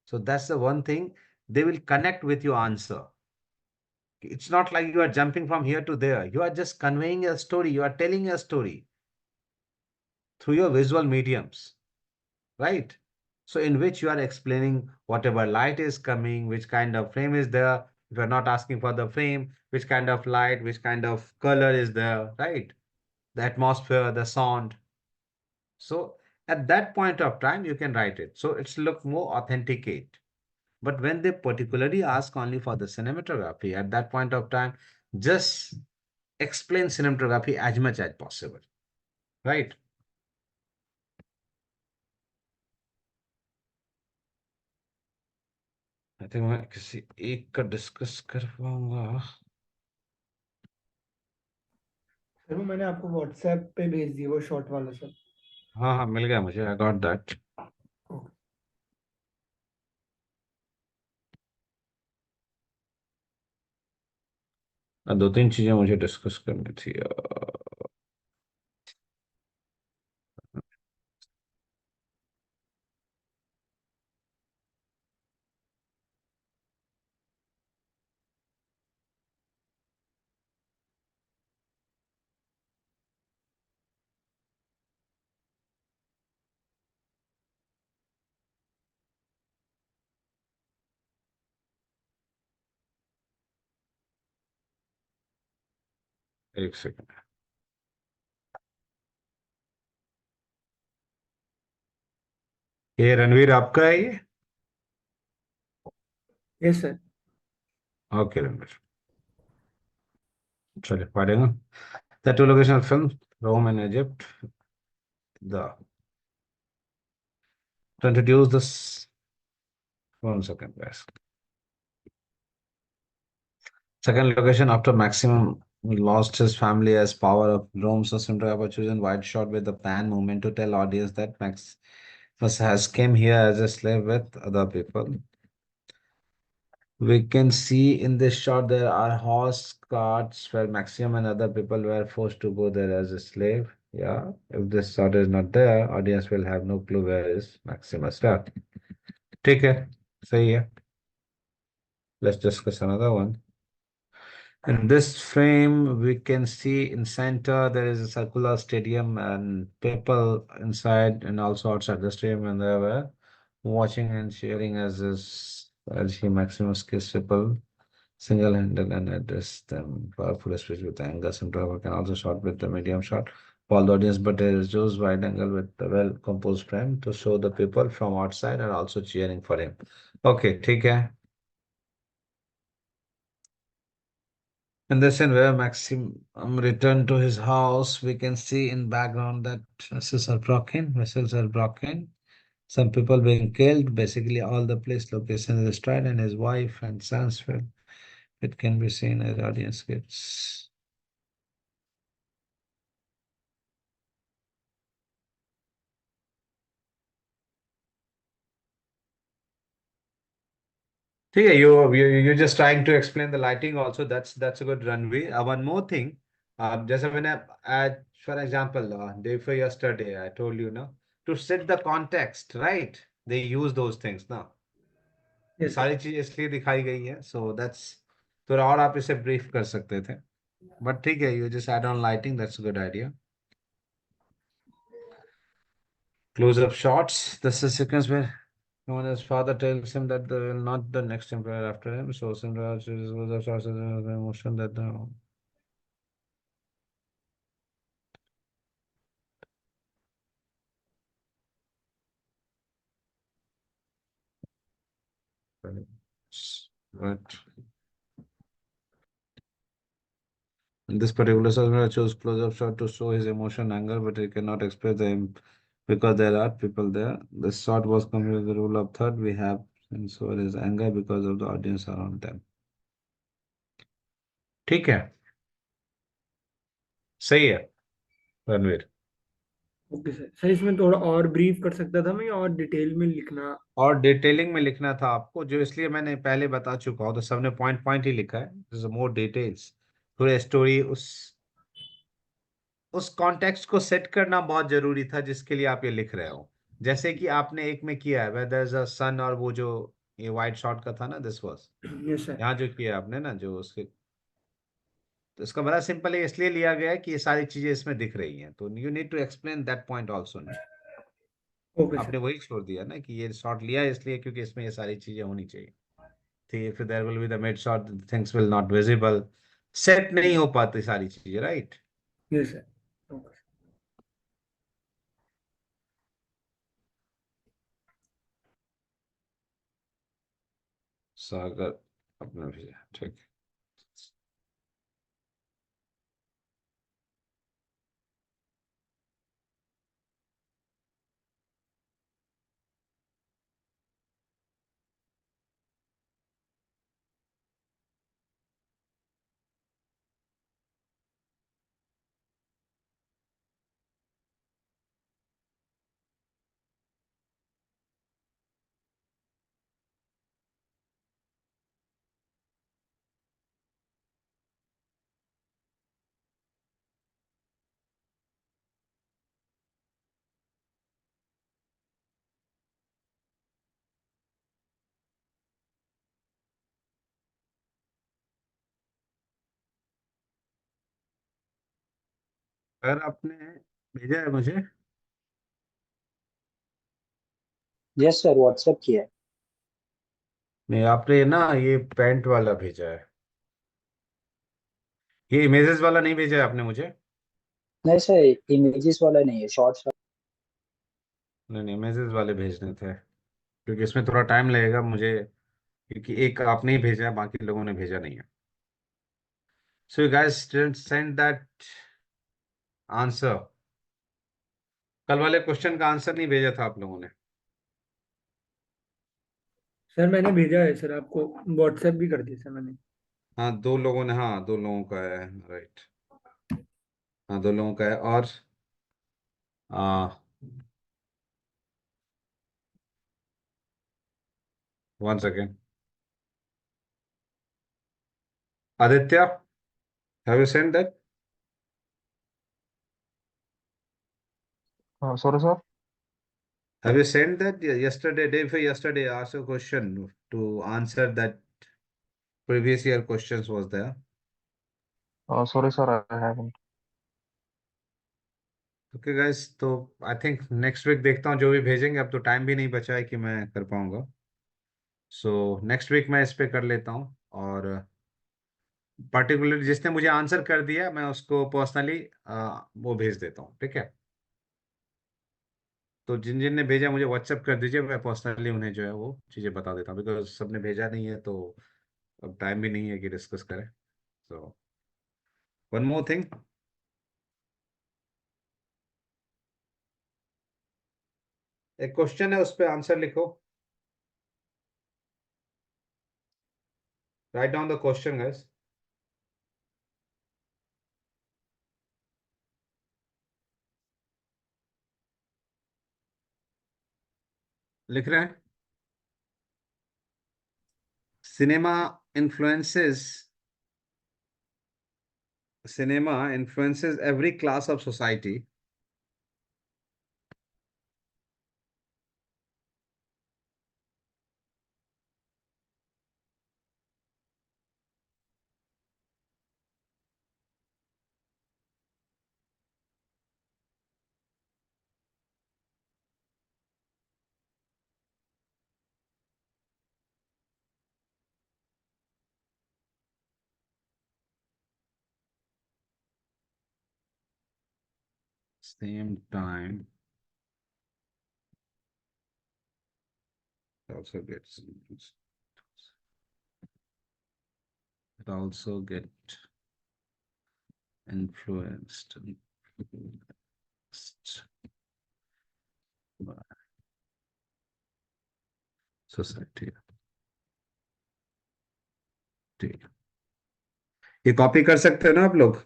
So that's the one thing they will connect with your answer. It's not like you are jumping from here to there. You are just conveying a story. You are telling a story through your visual mediums, right? So in which you are explaining whatever light is coming, which kind of frame is there. If you're not asking for the frame, which kind of light, which kind of color is there, right? The atmosphere, the sound. So at that point of time, you can write it. So it's look more authenticate. But when they particularly ask only for the cinematography, at that point of time, just explain cinematography as much as possible, right? I think मैं किसी एक का discuss कर पाऊंगा. Sir वो मैंने आपको WhatsApp पे भेज दिया वो शॉर्ट वाला सर. हाँ हाँ मिल गया मुझे. I got that. दो तीन चीजें मुझे डिस्कस करनी थी. एक सेकंड. ये रणवीर आपका है ये? Yes sir. ओके रणवीर, चलिए पढ़ेगा. The two location of film, Rome and Egypt. The to introduce this. 1 second, guys. Second location after Maximum lost his family as power of Rome, so Cinematographer chosen wide shot with the pan movement to tell audience that Maximus has came here as a slave with other people. We can see in this shot there are horse carts where Maximum and other people were forced to go there as a slave. Yeah, if this shot is not there, audience will have no clue where is Maximus. ठीक है, सही है. Let's discuss another one. In this frame, we can see in center there is a circular stadium and people inside and also outside the stadium, and they were watching and cheering as he Maximus kissed people single-handed and addressed them. Powerful speech with anger. Some driver can also shot with the medium shot for the audience, but there is just wide angle with the well-composed frame to show the people from outside are also cheering for him. Okay, ठीक है. And the scene where Maxim returned to his house, we can see in background that vessels are broken, some people being killed. Basically, all the place location is destroyed, and his wife and sons fell. It can be seen as audience gets. Yeah, you're just trying to explain the lighting also. That's a good runway. One more thing. Just when for example, day for yesterday, I told you now to set the context, right? They use those things now. ये Yes, सारी चीज इसलिए दिखाई गई है. So that's थोड़ा और आप इसे ब्रीफ कर सकते थे. But ठीक है, you just add on lighting. That's a good idea. Close-up shots. This is a sequence where when his father tells him that they will not the next emperor after him. So Simraj uses close-up shots as an emotion that the but in this particular Simraj chose close-up shot to show his emotion, anger, but he cannot express them because there are people there. The shot was completely the rule of third. We have and so his anger because of the audience around them. ठीक है, सही है Ranveer. Okay sir. Sir इसमें थोड़ा और brief कर सकता था मैं, या और डिटेल में लिखना? और डिटेलिंग में लिखना था आपको, जो इसलिए मैंने पहले बता चुका हूँ, तो सबने पॉइंट पॉइंट ही लिखा है. मोर डिटेल्स, पूरे स्टोरी उस कॉन्टेक्स्ट को सेट करना बहुत जरूरी था जिसके लिए आप ये लिख रहे हो. जैसे कि आपने एक में किया है वेयर इज अ सन, और वो जो ये वाइट शॉट का था ना, दिस वाज यस सर. यहाँ जो किया आपने ना, जो उसके, तो इसका बड़ा सिंपल है, इसलिए लिया गया है कि ये सारी चीजें इसमें दिख रही हैं, तो you need to explain that point also. Okay आपने सर. वही छोड़ दिया ना कि ये शॉट लिया है इसलिए क्योंकि इसमें ये सारी चीजें होनी चाहिए थी. If there will be the mid shot, things will not visible. Set नहीं हो पाती सारी चीजें, राइट. Yes sir. ओके. सागर अपना भेजा, ठीक. अगर आपने भेजा है मुझे, यस सर, व्हाट्सएप किया है. नहीं आपने ना ये पेंट वाला भेजा है, ये इमेजेस वाला नहीं भेजा है आपने मुझे. नहीं सर, इमेजेस वाला नहीं है, शॉर्ट्स. नहीं नहीं, इमेजेस वाले भेजने थे क्योंकि इसमें थोड़ा टाइम लगेगा मुझे, क्योंकि एक आपने ही भेजा है, बाकी लोगों ने भेजा नहीं है. So you guys didn't send that answer. कल वाले क्वेश्चन का आंसर नहीं भेजा था आप लोगों ने. सर मैंने भेजा है सर आपको, व्हाट्सएप भी कर दिया सर मैंने. हाँ दो लोगों ने, हाँ दो लोगों का है, राइट. हाँ दो लोगों का है. और आ, 1 second. Aditya, have you send that? Sorry, sir. Have you sent that? Yesterday, day before yesterday, I asked a question to answer that previous year questions was there. Sorry, sir, I haven't. Okay guys, तो I think next week देखता हूँ जो भी भेजेंगे. अब तो time भी नहीं बचा है कि मैं कर पाऊंगा. सो नेक्स्ट वीक मैं इस पे कर लेता हूँ, और पर्टिकुलर जिसने मुझे आंसर कर दिया मैं उसको पर्सनली वो भेज देता हूँ, ठीक है. तो जिन जिन ने भेजा मुझे व्हाट्सएप कर दीजिए, मैं पर्सनली उन्हें जो है वो चीज़ें बता देता हूँ, बिकॉज सबने भेजा नहीं है तो अब टाइम भी नहीं है कि डिस्कस करें. सो One more thing. एक क्वेश्चन है, उस पे आंसर लिखो. Write down the question, guys. लिख रहे हैं. Cinema influences every class of society. Same time, it also gets influenced by society. ठीक. ये कॉपी कर सकते हो ना आप लोग?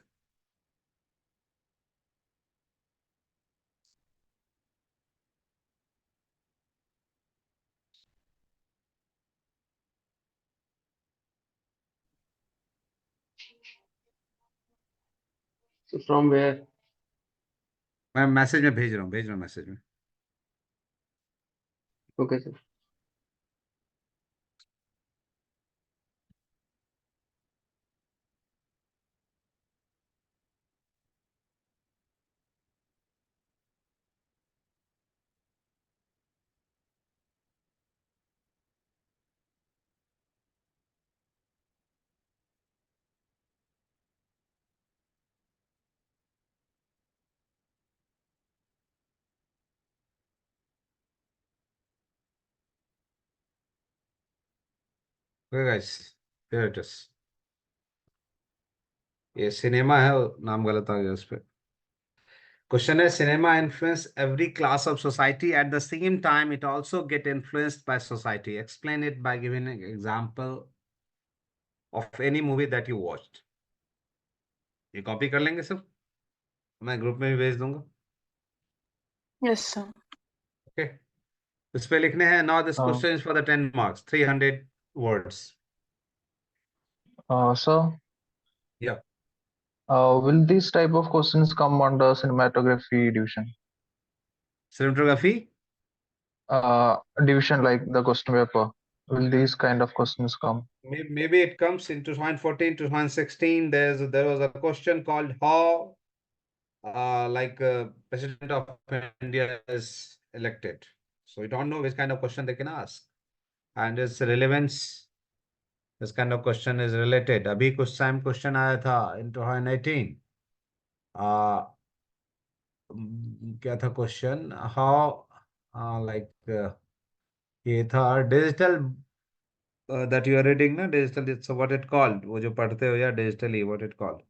So from where? मैं मैसेज में भेज रहा हूँ मैसेज में. Okay, sir. Okay, guys, here it is. ये सिनेमा है, नाम गलत आ गया उस पे. Question है, cinema influence every class of society. At the same time, it also get influenced by society. Explain it by giving an example of any movie that you watched. ये copy कर लेंगे सब, मैं ग्रुप में भी भेज दूंगा. Yes, sir. Okay. इस पे लिखने हैं. Now this question is for the 10 marks, 300 words. Sir, Yeah. will these type of questions come under cinematography division? Cinematography? Division like the question paper. Will these kind of questions come? Maybe it comes in 2014, 2016. There was a question called how President of India is elected. So we don't know which kind of question they can ask. And its relevance, this kind of question is related. अभी कुछ time question आया था in 2018. क्या था question? How ये था digital that you are reading ना, digital, it's what it called, वो जो पढ़ते हो या digitally, what it called.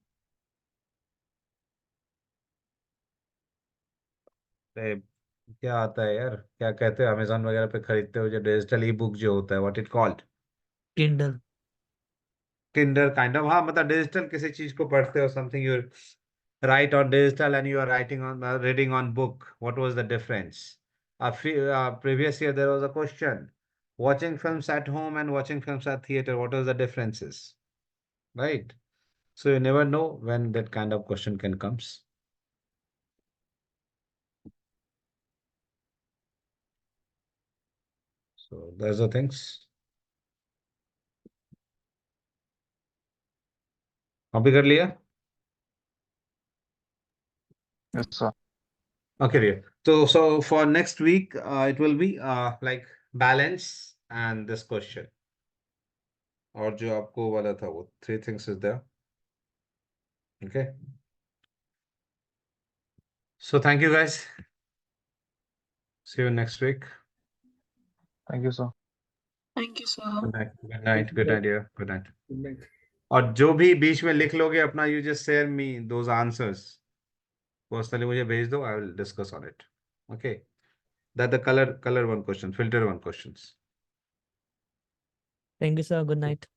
क्या आता है यार, क्या कहते हो, अमेजोन वगैरह पे खरीदते हो जो डिजिटल ई बुक जो होता है, what it called? Kindle. Kindle kind of. हाँ, मतलब डिजिटल किसी चीज को पढ़ते हो, something you write on digital and you are writing on reading on book, what was the difference? Previous year there was a question, watching films at home and watching films at theater, what was the differences, right? So you never know when that kind of question can comes. So those are things. Copy कर लिया? Yes, sir. Okay, dear. So for next week, it will be like balance and this question. और जो आपको वाला था वो 3 things is there. Okay. So thank you guys. See you next week. Thank you, sir. Thank you, sir. Good night. Good night. Good idea. Good night. Good night. और जो भी बीच में लिख लोगे अपना, you just share me those answers personally, मुझे भेज दो, I will discuss on it. Okay, that the colour one question, filter one questions. Thank you, sir. Good night.